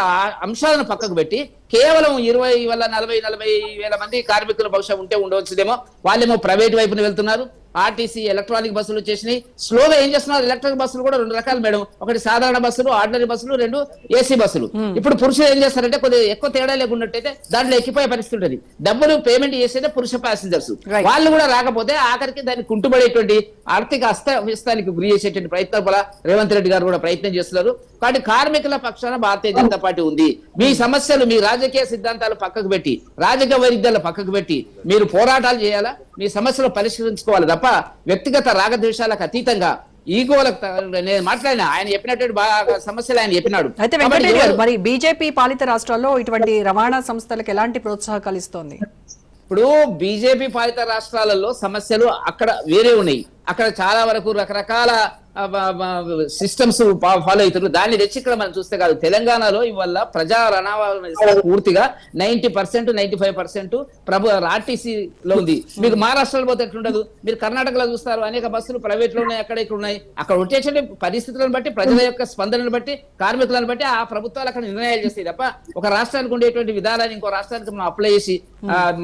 అంశాలను పక్కకు పెట్టి, కేవలం 20 వల్ల 40 వేల మంది కార్మికుల బహుశా ఉంటే ఉండవచ్చుదేమో, వాళ్ళేమో ప్రైవేట్ వైపున వెళ్తున్నారు. ఆర్టీసీ ఎలక్ట్రానిక్ బస్సులు వచ్చేసినాయి. స్లోగా ఏం చేస్తున్నారు, ఎలక్ట్రిక్ బస్సులు కూడా 2 రకాలు మేడం, ఒకటి సాధారణ బస్సులు, ఆర్డినరీ బస్సులు, 2 ఏసీ బస్సులు. ఇప్పుడు పురుషులు ఏం చేస్తారంటే కొద్దిగా ఎక్కువ తేడా లేకున్నట్టయితే దాంట్లో ఎక్కిపోయే పరిస్థితి ఉంటుంది. డబ్బులు పేమెంట్ చేసేదే పురుష ప్యాసింజర్స్, వాళ్ళు కూడా రాకపోతే ఆఖరికి దాన్ని కుంటుబడేటువంటి ఆర్థిక అస్తవ్యస్తానికి గురి చేసేటువంటి ప్రయత్నం కూడా రేవంత్ రెడ్డి గారు కూడా ప్రయత్నం చేస్తున్నారు. కాబట్టి కార్మికుల పక్షాన భారతీయ జనతా పార్టీ ఉంది. మీ సమస్యలు, మీ రాజకీయ సిద్ధాంతాలు పక్కకు పెట్టి, రాజకీయ వైరుధ్యాలు పక్కకు పెట్టి మీరు పోరాటాలు చేయాలా, మీ సమస్యలు పరిష్కరించుకోవాలి తప్ప వ్యక్తిగత రాగద్వేషాలకు అతీతంగా ఈగోలకు. నేను మాట్లాడినా, ఆయన చెప్పినటువంటి సమస్యలు ఆయన చెప్పినాడు.
అయితే వెంకటరెడ్డి గారు, మరి బీజేపీ పాలిత రాష్ట్రాల్లో ఇటువంటి రవాణా సంస్థలకు ఎలాంటి ప్రోత్సాహకాలు ఇస్తోంది?
ఇప్పుడు బీజేపీ పాలిత రాష్ట్రాలలో సమస్యలు అక్కడ వేరే ఉన్నాయి. అక్కడ చాలా వరకు రకరకాల సిస్టమ్స్ ఫాలో అవుతారు. దాన్ని తెచ్చి ఇక్కడ మనం చూస్తే కాదు, తెలంగాణలో ఇవల్ల ప్రజా రవాణా పూర్తిగా 90% 95% ఆర్టీసీలో ఉంది. మీకు మహారాష్ట్రలో పోతే ఎట్లుండదు, మీరు కర్ణాటకలో చూస్తారు అనేక బస్సులు ప్రైవేట్ లో ఉన్నాయి, అక్కడ ఇక్కడ ఉన్నాయి. అక్కడ వచ్చేటువంటి పరిస్థితులను బట్టి, ప్రజల యొక్క స్పందనను బట్టి, కార్మికులను బట్టి ఆ ప్రభుత్వాలు అక్కడ నిర్ణయాలు చేస్తాయి తప్ప ఒక రాష్ట్రానికి ఉండేటువంటి విధానాన్ని ఇంకో రాష్ట్రానికి మనం అప్లై చేసి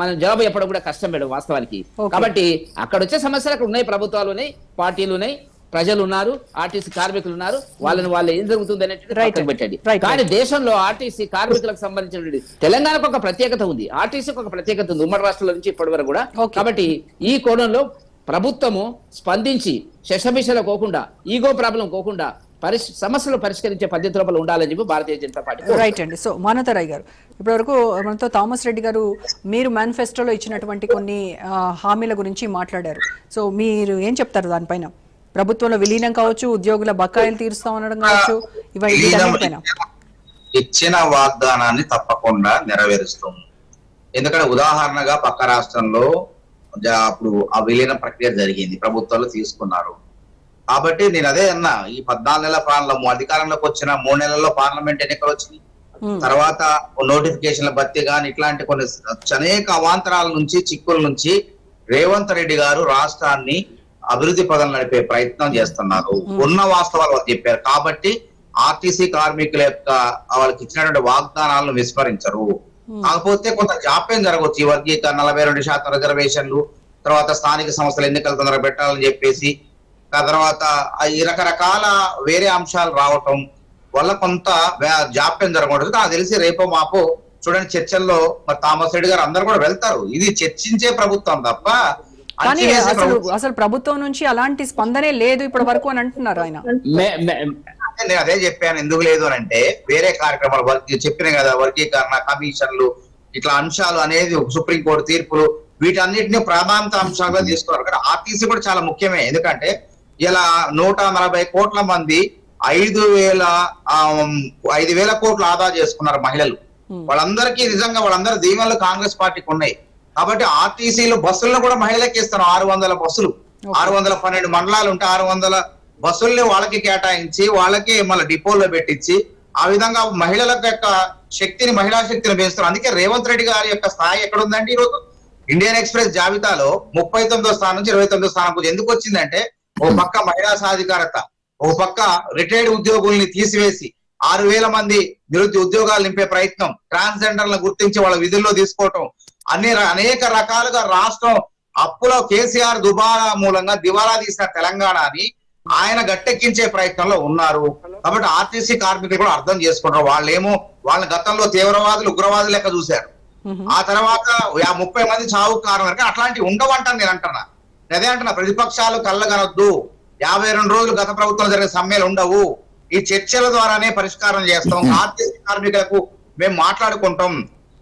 మనం జవాబు చెప్పడం కూడా కష్టం మేడం వాస్తవానికి. కాబట్టి అక్కడ వచ్చే సమస్యలు అక్కడ ఉన్నాయి, ప్రభుత్వాలు ఉన్నాయి, పార్టీలు ఉన్నాయి, ప్రజలు ఉన్నారు, ఆర్టీసీ కార్మికులు ఉన్నారు, వాళ్ళు ఏం జరుగుతుంది అనేది పెట్టండి. కానీ దేశంలో ఆర్టీసీ కార్మికులకు సంబంధించిన తెలంగాణకు ఒక ప్రత్యేకత ఉంది, ఆర్టీసీకి ఒక ప్రత్యేకత ఉంది ఉమ్మడి రాష్ట్రాల నుంచి ఇప్పటి వరకు కూడా. కాబట్టి ఈ కోణంలో ప్రభుత్వము స్పందించి శశభిషలు కోకుండా, ఈగో ప్రాబ్లం కోకుండా సమస్యలు పరిష్కరించే పద్ధతి లోపల ఉండాలని చెప్పి భారతీయ జనతా పార్టీ.
రైట్ అండి. సో మానవరాయ్ గారు, ఇప్పటివరకు మనతో థామస్ రెడ్డి గారు మీరు మేనిఫెస్టోలో ఇచ్చినటువంటి కొన్ని హామీల గురించి మాట్లాడారు. సో మీరు ఏం చెప్తారు దానిపైన? ప్రభుత్వంలో విలీనం కావచ్చు, ఉద్యోగుల బకాయిలు తీరుస్తామనడం కావచ్చు, ఇవన్నీ
ఇచ్చిన వాగ్దానాన్ని తప్పకుండా నెరవేరుస్తాం. ఎందుకంటే ఉదాహరణగా పక్క రాష్ట్రంలో అప్పుడు ఆ విలీన ప్రక్రియ జరిగింది, ప్రభుత్వాలు తీసుకున్నారు. కాబట్టి నేను అదే అన్నా, ఈ 14 నెలల పాలనలో అధికారంలోకి వచ్చిన 3 నెలల్లో పార్లమెంట్ ఎన్నికలు వచ్చినాయి, తర్వాత నోటిఫికేషన్ల భర్తీ కానీ ఇట్లాంటి కొన్ని అనేక అవాంతరాల నుంచి, చిక్కుల నుంచి రేవంత్ రెడ్డి గారు రాష్ట్రాన్ని అభివృద్ధి పదం నడిపే ప్రయత్నం చేస్తున్నారు. ఉన్న వాస్తవాలు చెప్పారు. కాబట్టి ఆర్టీసీ కార్మికుల యొక్క వాళ్ళకి ఇచ్చినటువంటి వాగ్దానాలను విస్మరించరు. కాకపోతే కొంత జాప్యం జరగవచ్చు. ఈ వర్గీకరణ 42% రిజర్వేషన్లు, తర్వాత స్థానిక సంస్థల ఎన్నికలు తొందరగా పెట్టాలని చెప్పేసి, తర్వాత ఈ రకరకాల వేరే అంశాలు రావటం వల్ల కొంత జాప్యం జరగకూడదు. నాకు తెలిసి రేపో మాపో చూడండి చర్చల్లో మరి థామస్ రెడ్డి గారు అందరు కూడా వెళ్తారు. ఇది చర్చించే ప్రభుత్వం తప్ప
అసలు ప్రభుత్వం నుంచి అలాంటి స్పందనే లేదు ఇప్పటి వరకు అని అంటున్నారు ఆయన.
నేను అదే చెప్పాను, ఎందుకు లేదు అని అంటే వేరే కార్యక్రమాలు చెప్పినాయి కదా, వర్గీకరణ, కమిషన్లు, ఇట్లా అంశాలు అనేది సుప్రీంకోర్టు తీర్పులు, వీటన్నిటిని ప్రాధాన్యత అంశాలుగా తీసుకున్నారు. కానీ ఆర్టీసీ కూడా చాలా ముఖ్యమే. ఎందుకంటే ఇలా 140 కోట్ల మంది 5,000 కోట్లు ఆదా చేసుకున్నారు మహిళలు. వాళ్ళందరికీ నిజంగా వాళ్ళందరి దీవెనలు కాంగ్రెస్ పార్టీకి ఉన్నాయి. కాబట్టి ఆర్టీసీలు బస్సులను కూడా మహిళలకి ఇస్తారు. 600 బస్సులు, 612 మండలాలు ఉంటే 600 బస్సుల్ని వాళ్ళకి కేటాయించి, వాళ్ళకి మళ్ళీ డిపోలో పెట్టించి, ఆ విధంగా మహిళల యొక్క శక్తిని, మహిళా శక్తిని పెంచుతారు. అందుకే రేవంత్ రెడ్డి గారి యొక్క స్థాయి ఎక్కడ ఉందంటే ఈరోజు ఇండియన్ ఎక్స్ప్రెస్ జాబితాలో 39వ స్థానం నుంచి 29వ స్థానం ఎందుకు వచ్చిందంటే, ఓ పక్క మహిళా సాధికారత, ఓ పక్క రిటైర్డ్ ఉద్యోగుల్ని తీసివేసి 6,000 మంది నిరుద్యోగ ఉద్యోగాలు నింపే ప్రయత్నం, ట్రాన్స్జెండర్లను గుర్తించి వాళ్ళ విధుల్లో తీసుకోవటం, అనేక రకాలుగా రాష్ట్రం అప్పులో కేసీఆర్ దుబారా మూలంగా దివాలా తీసిన తెలంగాణని ఆయన గట్టెక్కించే ప్రయత్నంలో ఉన్నారు. కాబట్టి ఆర్టీసీ కార్మికులు కూడా అర్థం చేసుకుంటారు. వాళ్ళేమో వాళ్ళ గతంలో తీవ్రవాదులు ఉగ్రవాదులు లెక్క చూశారు. ఆ తర్వాత 30 మంది చావు కారణం అట్లాంటివి ఉండవంటాను నేను అంటున్నా. అదే అంటున్నా, ప్రతిపక్షాలు కళ్ళగనొద్దు. 52 రోజులు గత ప్రభుత్వం జరిగే సమ్మెలు ఉండవు. ఈ చర్చల ద్వారానే పరిష్కారం చేస్తాం. ఆర్టీసీ కార్మికులకు మేము మాట్లాడుకుంటాం.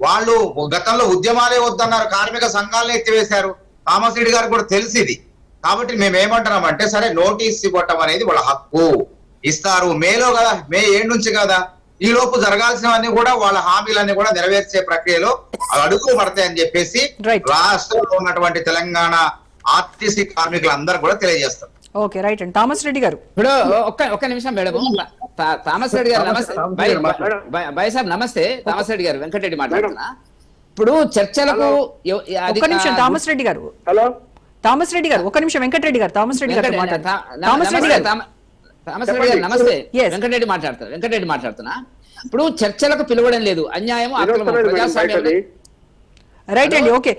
వాళ్ళు గతంలో ఉద్యమాలే వద్దన్నారు, కార్మిక సంఘాలను ఎత్తివేశారు. థామస్ రెడ్డి గారు కూడా తెలిసింది. కాబట్టి మేము ఏమంటున్నామంటే, సరే నోటీస్ ఇవ్వటం అనేది వాళ్ళ హక్కు, ఇస్తారు. మేలో కదా, మే 7 నుంచి కదా, ఈ లోపు జరగాల్సినవన్నీ కూడా వాళ్ళ హామీలన్నీ కూడా నెరవేర్చే ప్రక్రియలో అడుగులు పడతాయని చెప్పేసి రాష్ట్రంలో ఉన్నటువంటి తెలంగాణ ఆర్టీసీ కార్మికులందరూ కూడా తెలియజేస్తారు.
ఓకే, రైట్ అండి. థామస్ రెడ్డి గారు
ఇప్పుడు ఒక్క నిమిషం మేడం. థామస్ రెడ్డి గారు నమస్తే. బాయ్ సాబ్ నమస్తే. థామస్ రెడ్డి గారు, వెంకటరెడ్డి మాట్లాడుతున్నా. ఇప్పుడు చర్చలకు
ఒక్క నిమిషం థామస్ రెడ్డి గారు.
హలో
థామస్ రెడ్డి గారు, ఒక్క నిమిషం. వెంకటరెడ్డి గారు, థామస్ రెడ్డి గారు
థామస్ రెడ్డి గారు నమస్తే. వెంకటరెడ్డి మాట్లాడుతున్నా. ఇప్పుడు చర్చలకు పిలవడం లేదు, అన్యాయం, అక్రమం, ప్రజాస్వామ్యం.
రైట్ అండి. ఓకే,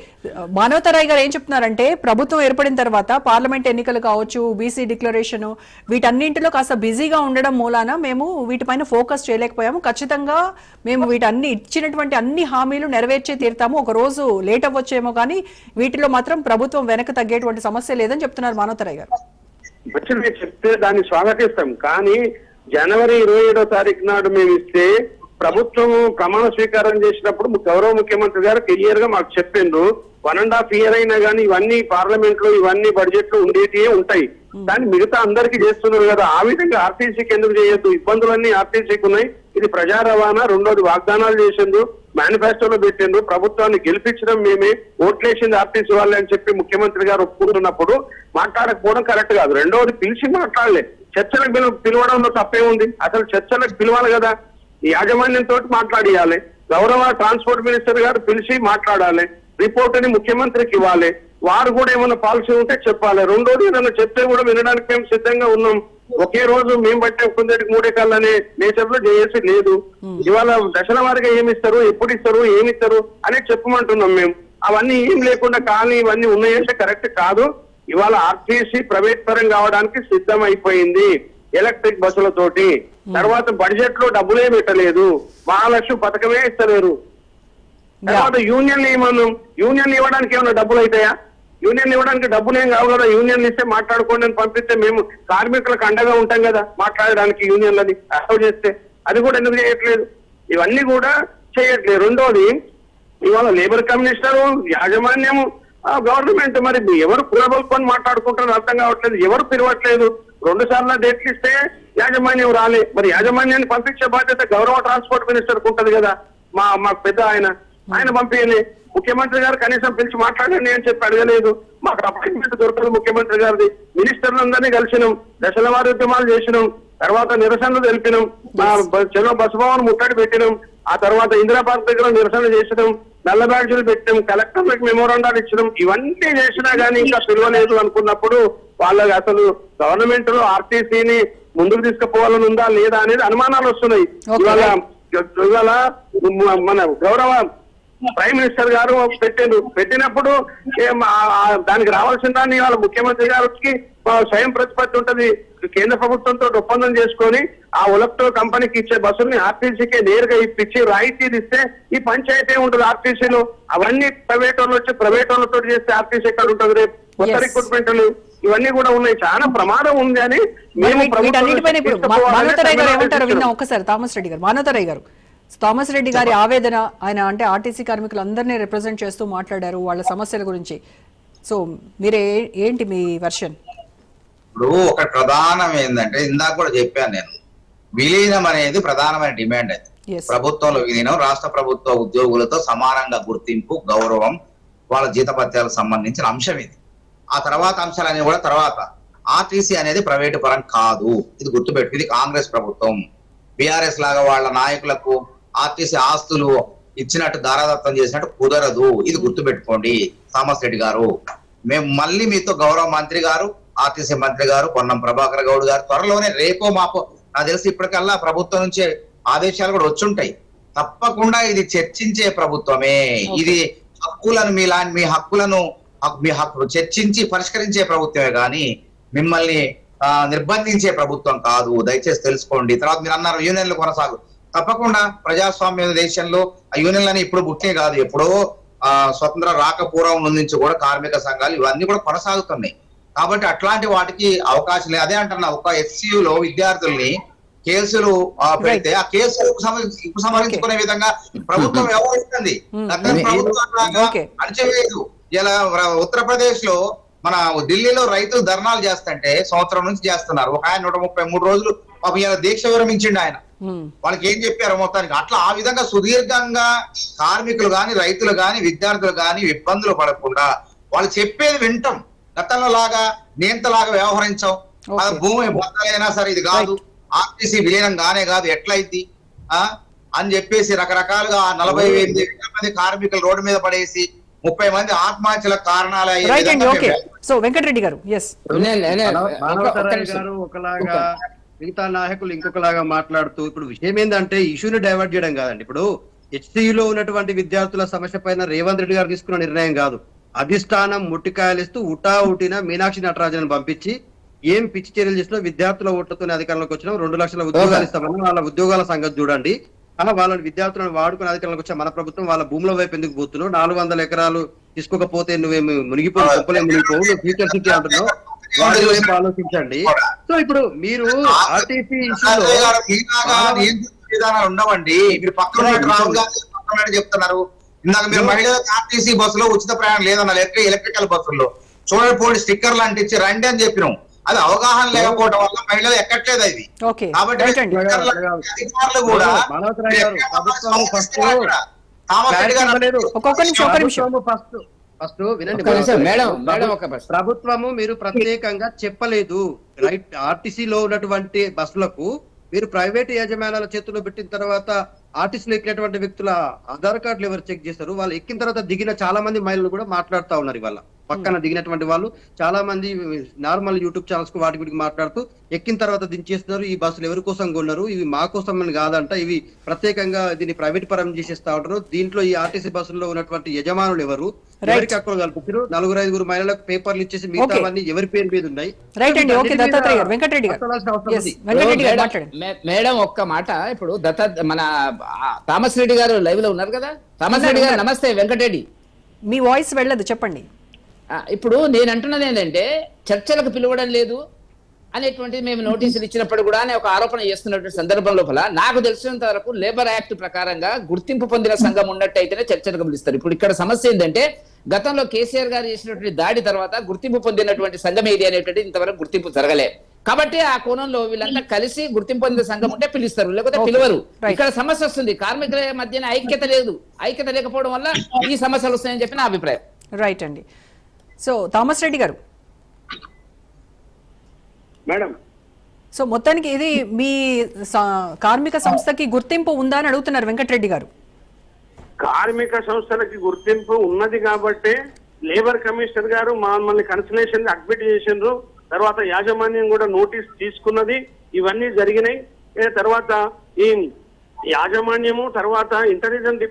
మానవతరాయ్ గారు ఏం చెప్తున్నారంటే, ప్రభుత్వం ఏర్పడిన తర్వాత పార్లమెంట్ ఎన్నికలు కావచ్చు, బీసీ డిక్లరేషన్, వీటన్నింటిలో కాస్త బిజీగా ఉండడం మూలాన మేము వీటిపైన ఫోకస్ చేయలేకపోయాము. ఖచ్చితంగా మేము వీటన్ని ఇచ్చినటువంటి అన్ని హామీలు నెరవేర్చే తీరుతాము. ఒక రోజు లేట్ అవ్వచ్చేమో కానీ వీటిలో మాత్రం ప్రభుత్వం వెనక తగ్గేటువంటి సమస్య లేదని చెప్తున్నారు మానవతరాయ్ గారు.
మీరు చెప్తే దాన్ని స్వాగతిస్తాం. కానీ జనవరి 27వ తారీఖు నాడు మేము ఇస్తే ప్రభుత్వం ప్రమాణ స్వీకారం చేసినప్పుడు గౌరవ ముఖ్యమంత్రి గారు క్లియర్ గా మాకు చెప్పిండ్రు, 1.5 year అయినా కానీ ఇవన్నీ పార్లమెంట్ లో ఇవన్నీ బడ్జెట్ లో ఉండేటివే ఉంటాయి. కానీ మిగతా అందరికీ చేస్తున్నారు కదా, ఆ విధంగా ఆర్టీసీకి ఎందుకు చేయొద్దు? ఇబ్బందులన్నీ ఆర్టీసీకి ఉన్నాయి. ఇది ప్రజా రవాణా. రెండోది వాగ్దానాలు చేసిండ్రు, మేనిఫెస్టోలో పెట్టిండ్రు, ప్రభుత్వాన్ని గెలిపించడం మేమే, ఓట్లేసింది ఆర్టీసీ వాళ్ళే అని చెప్పి ముఖ్యమంత్రి గారు ఒప్పుకుంటున్నప్పుడు మాట్లాడకపోవడం కరెక్ట్ కాదు. రెండోది పిలిచి మాట్లాడలే. చర్చలకు పిలవడంలో తప్పే ఉంది? అసలు చర్చలకు పిలవాలి కదా, యాజమాన్యంతో మాట్లాడియాలి. గౌరవ ట్రాన్స్పోర్ట్ మినిస్టర్ గారు పిలిచి మాట్లాడాలి, రిపోర్ట్ ని ముఖ్యమంత్రికి ఇవ్వాలి. వారు కూడా ఏమైనా పాలసీ ఉంటే చెప్పాలి. రెండోది ఏదైనా చెప్తే కూడా వినడానికి మేము సిద్ధంగా ఉన్నాం. ఒకే రోజు మేము బట్టే కొందరికి 3 ఎకరాలనే నేచర్ లో చేసి లేదు. ఇవాళ దశల వారిగా ఏమిస్తారు, ఎప్పుడు ఇస్తారు, ఏమిస్తారు అనేది చెప్పమంటున్నాం మేము. అవన్నీ ఏం లేకుండా కానీ ఇవన్నీ ఉన్నాయంటే కరెక్ట్ కాదు. ఇవాళ ఆర్టీసీ ప్రైవేట్ పరం కావడానికి సిద్ధం అయిపోయింది ఎలక్ట్రిక్ బస్సులతోటి. తర్వాత బడ్జెట్ లో డబ్బులే పెట్టలేదు, మహాలక్ష్మి పథకమే ఇస్తలేరు. తర్వాత యూనియన్ ఇవ్వడానికి ఏమైనా డబ్బులు అవుతాయా? యూనియన్ ఇవ్వడానికి డబ్బులు ఏం కావు కదా. యూనియన్ ఇస్తే మాట్లాడుకోండి అని పంపిస్తే మేము కార్మికులకు అండగా ఉంటాం కదా మాట్లాడడానికి. యూనియన్లని అలౌ చేస్తే అది కూడా ఎందుకు చేయట్లేదు? ఇవన్నీ కూడా చేయట్లేదు. రెండోది ఇవాళ లేబర్ కమిషనర్, యాజమాన్యము, గవర్నమెంట్ మరి ఎవరు కూడబలుకొని మాట్లాడుకుంటారో అర్థం కావట్లేదు. ఎవరు పిలవట్లేదు. 2 సార్లు డేట్లు ఇస్తే యాజమాన్యం రాలే. మరి యాజమాన్యాన్ని పంపించే బాధ్యత గౌరవ ట్రాన్స్పోర్ట్ మినిస్టర్ కు ఉంటది కదా. మాకు పెద్ద ఆయన పంపించలే. ముఖ్యమంత్రి గారు కనీసం పిలిచి మాట్లాడండి అని చెప్పి అడగలేదు. మాకు అపాయింట్మెంట్ దొరకదు ముఖ్యమంత్రి గారిది. మినిస్టర్లందరినీ కలిసినాం, దశల వారి ఉద్యమాలు చేసినాం, తర్వాత నిరసనలు తెలిపినాం, చెలో బస్ భవన్ ముట్టడి పెట్టినాం, ఆ తర్వాత ఇందిరా పార్క్ దగ్గర నిరసన చేసినాం, నల్ల బ్యాడ్జీలు పెట్టినాం, కలెక్టర్లకు మెమోరాండాలు ఇచ్చినాం. ఇవన్నీ చేసినా గానీ ఇంకా పిలవలేదు అనుకున్నప్పుడు వాళ్ళకి అసలు గవర్నమెంట్ లో ఆర్టీసీని ముందుకు తీసుకుపోవాలని ఉందా లేదా అనేది అనుమానాలు వస్తున్నాయి. ఇవాళ మన గౌరవ ప్రైమ్ మినిస్టర్ గారు పెట్టినప్పుడు దానికి రావాల్సిన దాన్ని వాళ్ళ ముఖ్యమంత్రి గారికి స్వయం ప్రతిపత్తి ఉంటది. కేంద్ర ప్రభుత్వంతో ఒప్పందం చేసుకొని ఆ ఒలక్టో కంపెనీకి ఇచ్చే బస్సుల్ని ఆర్టీసీకే నేరుగా ఇప్పించి రాయితీలు ఇస్తే ఈ పంచాయతీ ఉంటుంది ఆర్టీసీలో. అవన్నీ ప్రైవేట్ వాళ్ళు వచ్చి ప్రైవేట్ వాళ్ళతో చేస్తే ఆర్టీసీ ఎక్కడ ఉంటుంది? రేపు కొత్త రిక్రూట్మెంట్లు ఇవన్నీ కూడా ఉన్నాయి. చాలా ప్రమాదం ఉంది అని మేము
ఒక్కసారి థామస్ రెడ్డి గారు, మానవతరాయ్ గారు, థామస్ రెడ్డి గారి ఆవేదన, ఆయన అంటే ఆర్టీసీ కార్మికులందరినీ రిప్రజెంట్ చేస్తూ మాట్లాడారు వాళ్ళ సమస్యల గురించి. సో మీరే ఏంటి మీ వర్షన్?
ఇప్పుడు ఒక ప్రధానం ఏంటంటే, ఇందాక కూడా చెప్పాను నేను, విలీనం అనేది ప్రధానమైన డిమాండ్. అది ప్రభుత్వంలో విలీనం, రాష్ట్ర ప్రభుత్వ ఉద్యోగులతో సమానంగా గుర్తింపు, గౌరవం, వాళ్ళ జీతపత్యాలకు సంబంధించిన అంశం ఇది. ఆ తర్వాత అంశాలన్నీ కూడా తర్వాత. ఆర్టీసీ అనేది ప్రైవేటు పరం కాదు, ఇది గుర్తుపెట్టు. ఇది కాంగ్రెస్ ప్రభుత్వం. బీఆర్ఎస్ లాగా వాళ్ళ నాయకులకు ఆర్టీసీ ఆస్తులు ఇచ్చినట్టు దారాదత్తం చేసినట్టు కుదరదు, ఇది గుర్తుపెట్టుకోండి థామస్ రెడ్డి గారు. మేము మళ్ళీ మీతో గౌరవ మంత్రి గారు, ఆర్టీసీ మంత్రి గారు పొన్నం ప్రభాకర్ గౌడ్ గారు త్వరలోనే రేపో మాపో, నాకు తెలిసి ఇప్పటికల్లా ప్రభుత్వం నుంచి ఆదేశాలు కూడా వచ్చుంటాయి. తప్పకుండా ఇది చర్చించే ప్రభుత్వమే. ఇది హక్కులను మీ హక్కులు చర్చించి పరిష్కరించే ప్రభుత్వమే కానీ మిమ్మల్ని నిర్బంధించే ప్రభుత్వం కాదు. దయచేసి తెలుసుకోండి. తర్వాత మీరు అన్నారు యూనియన్లు కొనసాగు. తప్పకుండా ప్రజాస్వామ్య దేశంలో ఆ యూనియన్లని ఇప్పుడు పుట్టే కాదు, ఎప్పుడో స్వతంత్ర రాకపూర్వం నుంచి కూడా కార్మిక సంఘాలు ఇవన్నీ కూడా కొనసాగుతున్నాయి. కాబట్టి అట్లాంటి వాటికి అవకాశం లేదు. అదే అంటున్నా, ఒక ఎస్సీయూలో విద్యార్థుల్ని కేసులు పెడితే ఆ కేసులు ఉపసంహరించుకునే విధంగా ప్రభుత్వం వ్యవహరిస్తుంది. ప్రభుత్వం అణచివేయదు. ఇలా ఉత్తరప్రదేశ్ లో మన ఢిల్లీలో రైతులు ధర్నాలు చేస్తుంటే సంవత్సరం నుంచి చేస్తున్నారు. ఒక ఆయన 133 రోజులు పాపం ఇలా దీక్ష విరమించిండు ఆయన. వాళ్ళకి ఏం చెప్పారు మొత్తానికి అట్లా ఆ విధంగా సుదీర్ఘంగా కార్మికులు గాని రైతులు గాని విద్యార్థులు గాని ఇబ్బందులు పడకుండా వాళ్ళు చెప్పేది వింటాం. గతంలో లాగా నియంతలాగా వ్యవహరించాం. భూమి బద్దలైనా సరే ఇది కాదు, ఆర్టీసీ విలీనం గానే కాదు, ఎట్లయిద్ది అని చెప్పేసి రకరకాలుగా 48 మంది కార్మికులు రోడ్డు మీద పడేసి 30 మంది ఆత్మహత్యలకు కారణాలు
సో వెంకటరెడ్డి గారు
గారు ఒకలాగా మిగతా నాయకులు ఇంకొకలాగా మాట్లాడుతూ ఇప్పుడు విషయం ఏంటంటే ఇష్యూని డైవర్ట్ చేయడం కాదండి. ఇప్పుడు హెచ్సియులో ఉన్నటువంటి విద్యార్థుల సమస్య పైన రేవంత్ రెడ్డి గారు తీసుకున్న నిర్ణయం కాదు. అధిష్టానం ముట్టికాయలిస్తూ ఉటిన మీనాక్షి నటరాజన్ పంపించి ఏం పిచ్చి చర్యలు చేసినా విద్యార్థుల ఓట్లతోనే అధికారంలోకి వచ్చినా 2 లక్షల ఉద్యోగాలు ఇస్తామని వాళ్ళ ఉద్యోగాల సంగతి చూడండి. వాళ్ళని విద్యార్థులను వాడుకుని అధికారంలోకి వచ్చా మన ప్రభుత్వం వాళ్ళ భూముల వైపు ఎందుకు పోతున్నావు? 400 ఎకరాలు తీసుకోకపోతే నువ్వేమి మునిగిపోయి గొప్పలే మునిగిపోవు, నువ్వు ఫ్యూచర్ సిటీ అంటున్నావు, వాటి వైపు ఆలోచించండి. సో ఇప్పుడు మీరు ఆర్టీసీ
విధానాలు ఉండవండి. మీరు పక్కన చెప్తున్నారు. ఇందాక మీరు మహిళలకు ఆర్టీసీ బస్సులో ఉచిత ప్రయాణం లేదన్నారు, ఎలక్ట్రికల్ బస్సుల్లో చూడండి పోండి స్టిక్కర్లు అంటించి రండి అని చెప్పినాం. అది అవగాహన లేకపోవడం వల్ల మహిళలు ఎక్కట్లేదు అది. కాబట్టి అధికారులు కూడా
ఫస్ట్ వినండి, ప్రభుత్వము మీరు ప్రత్యేకంగా చెప్పలేదు. రైట్, ఆర్టీసీలో ఉన్నటువంటి బస్సులకు మీరు ప్రైవేట్ యాజమాన్యాల చేతుల్లో పెట్టిన తర్వాత ఆర్టీసీలో ఎక్కినటువంటి వ్యక్తుల ఆధార్ కార్డులు ఎవరు చెక్ చేస్తారు? వాళ్ళు ఎక్కిన తర్వాత దిగిన చాలా మంది మహిళలు కూడా మాట్లాడుతూ ఉన్నారు. ఇవాళ పక్కన దిగినటువంటి వాళ్ళు చాలా మంది నార్మల్ యూట్యూబ్ ఛానల్స్ కు వాటి గురించి మాట్లాడుతూ ఎక్కిన తర్వాత దించేస్తున్నారు. ఈ బస్సులు ఎవరి కోసం కొన్నారు, ఇవి మా కోసం అని కాదంట, ఇవి ప్రత్యేకంగా దీన్ని ప్రైవేట్ పరం చేసేస్తా ఉంటారు. దీంట్లో ఈ ఆర్టీసీ బస్సుల్లో ఉన్నటువంటి యజమానులు ఎవరు, ఎవరికి హక్కులు కల్పించారు? 4-5 మహిళలకు పేపర్లు ఇచ్చేసి మిగతావన్నీ ఎవరి పేరు మీద ఉన్నాయి?
మేడం ఒక్క మాట, ఇప్పుడు మన థామస్ రెడ్డి గారు లైవ్ లో ఉన్నారు కదా. థామస్ రెడ్డి గారు నమస్తే. వెంకటరెడ్డి
మీ వాయిస్ వెళ్ళదు, చెప్పండి.
ఇప్పుడు నేను అంటున్నది ఏంటంటే చర్చలకు పిలవడం లేదు అనేటువంటిది మేము నోటీసులు ఇచ్చినప్పుడు కూడా ఒక ఆరోపణ చేస్తున్నటువంటి సందర్భం లోపల నాకు తెలిసినంత వరకు లేబర్ యాక్ట్ ప్రకారంగా గుర్తింపు పొందిన సంఘం ఉన్నట్టయితేనే చర్చలకు పిలుస్తారు. ఇప్పుడు ఇక్కడ సమస్య ఏంటంటే గతంలో కేసీఆర్ గారు చేసినటువంటి దాడి తర్వాత గుర్తింపు పొందినటువంటి సంఘం ఏది అనేటువంటిది ఇంతవరకు గుర్తింపు జరగలే. కాబట్టి ఆ కోణంలో వీళ్ళంతా కలిసి గుర్తింపు పొందిన సంఘం ఉంటే పిలుస్తారు, లేకపోతే పిలవరు. ఇక్కడ సమస్య వస్తుంది, కార్మికుల మధ్యన ఐక్యత లేదు. ఐక్యత లేకపోవడం వల్ల ఈ సమస్యలు వస్తాయని చెప్పి నా అభిప్రాయం.
రైట్ అండి. సో థామస్ రెడ్డి గారు
మేడం,
సో మొత్తానికి ఇది మీ కార్మిక సంస్థకి గుర్తింపు ఉందా అని అడుగుతున్నారు వెంకటరెడ్డి గారు.
కార్మిక సంస్థలకి గుర్తింపు ఉన్నది కాబట్టి లేబర్ కమిషనర్ గారు మమ్మల్ని కన్సలేషన్ అడ్మిట్ చేసిండ్రు. తర్వాత యాజమాన్యం కూడా నోటీస్ తీసుకున్నది. ఇవన్నీ జరిగినాయి. తర్వాత ఈ యాజమాన్యము తర్వాత ఇంటెలిజెన్స్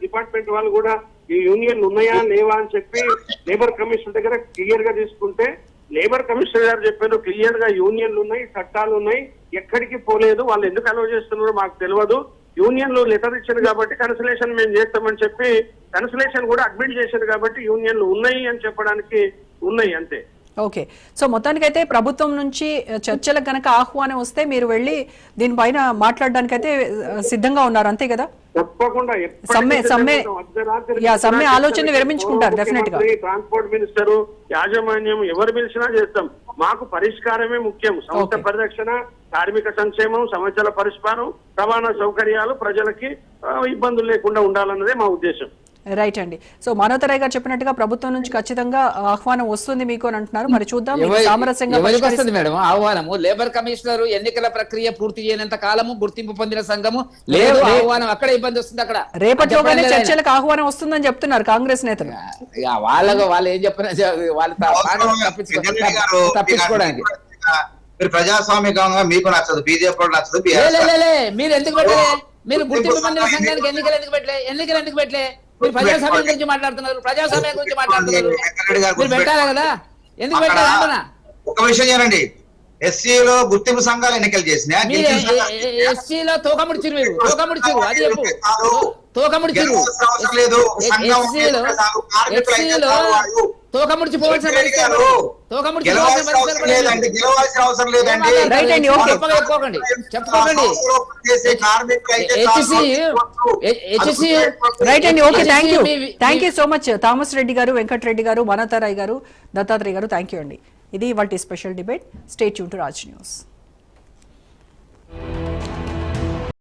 డిపార్ట్మెంట్ వాళ్ళు కూడా ఈ యూనియన్లు ఉన్నాయా లేవా అని చెప్పి లేబర్ కమిషనర్ దగ్గర క్లియర్ గా తీసుకుంటే లేబర్ కమిషనర్ గారు చెప్పారు క్లియర్ గా యూనియన్లు ఉన్నాయి, చట్టాలు ఉన్నాయి, ఎక్కడికి పోలేదు. వాళ్ళు ఎందుకు అలౌ చేస్తున్నారో మాకు తెలియదు. యూనియన్లు లెటర్ ఇచ్చారు కాబట్టి కన్సలేషన్ మేము చేస్తామని చెప్పి కన్సలేషన్ కూడా అడ్మిట్ చేశారు కాబట్టి యూనియన్లు ఉన్నాయి అని చెప్పడానికి ఉన్నాయి అంతే.
ఓకే, సో మొత్తానికైతే ప్రభుత్వం నుంచి చర్చలకు కనుక ఆహ్వానం వస్తే మీరు వెళ్ళి దీనిపైన మాట్లాడడానికైతే సిద్ధంగా ఉన్నారు, అంతే కదా?
తప్పకుండా
సమ్మె ఆలోచన విరమించుకుంటారు డెఫినెట్ గా.
ట్రాన్స్పోర్ట్ మినిస్టర్, యాజమాన్యం ఎవరు పిలిచినా చేస్తాం. మాకు పరిష్కారమే ముఖ్యం. సంస్థ పరిరక్షణ, కార్మిక సంక్షేమం, సమస్యల పరిష్కారం, రవాణా సౌకర్యాలు ప్రజలకి ఇబ్బందులు లేకుండా ఉండాలన్నదే మా ఉద్దేశం.
రైట్ అండి. సో మానవతరాయ్ గారు చెప్పినట్టుగా ప్రభుత్వం నుంచి ఖచ్చితంగా ఆహ్వానం వస్తుంది మీకు అని అంటున్నారు. మరి చూద్దాం.
మేడం ఆహ్వానము లేబర్ కమిషనర్ ఎన్నికల ప్రక్రియ పూర్తి చేయనంత కాలము గుర్తింపు పొందిన సంఘము లేదు, ఆహ్వానం అక్కడ ఇబ్బంది వస్తుంది. అక్కడ
రేపటిలోగానే చర్చలకు ఆహ్వానం వస్తుందని చెప్తున్నారు కాంగ్రెస్ నేతలు.
వాళ్ళు ఏం చెప్పినా వాళ్ళు తప్పించుకోవడానికి
మీరు ప్రజాస్వామికంగా మీకు నచ్చదు, బీజేపీ కూడా నచ్చదు,
లే,
బీఆర్ఎస్
లే, లే, లే. మీరు ఎందుకు పెట్టలే? మీరు గుర్తింపు పొందిన సంఘానికి ఎన్నికలు ఎందుకు పెట్టలే? మీరు ప్రజాస్వామ్యం గురించి మాట్లాడుతున్నారు, ప్రజాస్వామ్యం గురించి మాట్లాడుతున్నారు.
వెంకటరెడ్డి గారు
మీరు పెట్టాలి కదా, ఎందుకు
అక్కడ
పెట్టాలి అంటున్నా?
ఒక విషయం చేయండి, ఎస్సీలో గుర్తింపు సంఘాలు ఎన్నికలు చేసినాయి.
మీరు ఎస్సీలో తోకముడిచిరు, మీరు తోకముడిచిరు, అది చెప్పు. తోకముడిచిరు
అవసరం లేదు, సంఘం
ఎస్సీలో
కార్మికులు
తోకముడిచి పోవాల్సిన పరిస్థితులు, తోకముడిచి పోవాల్సిన
గెలవాల్సిన అవసరం లేదండి.
Right అండి, okay.
చెప్పుకోకండి
రైట్ అండి, okay, thank you so much Thomas Reddy గారు, వెంకటరెడ్డి గారు, వనతారాయ్ గారు, దత్తాత్రేయ గారు, థ్యాంక్ యూ అండి. ఇది ఇవాల్టి special debate. Stay tune to Raj news.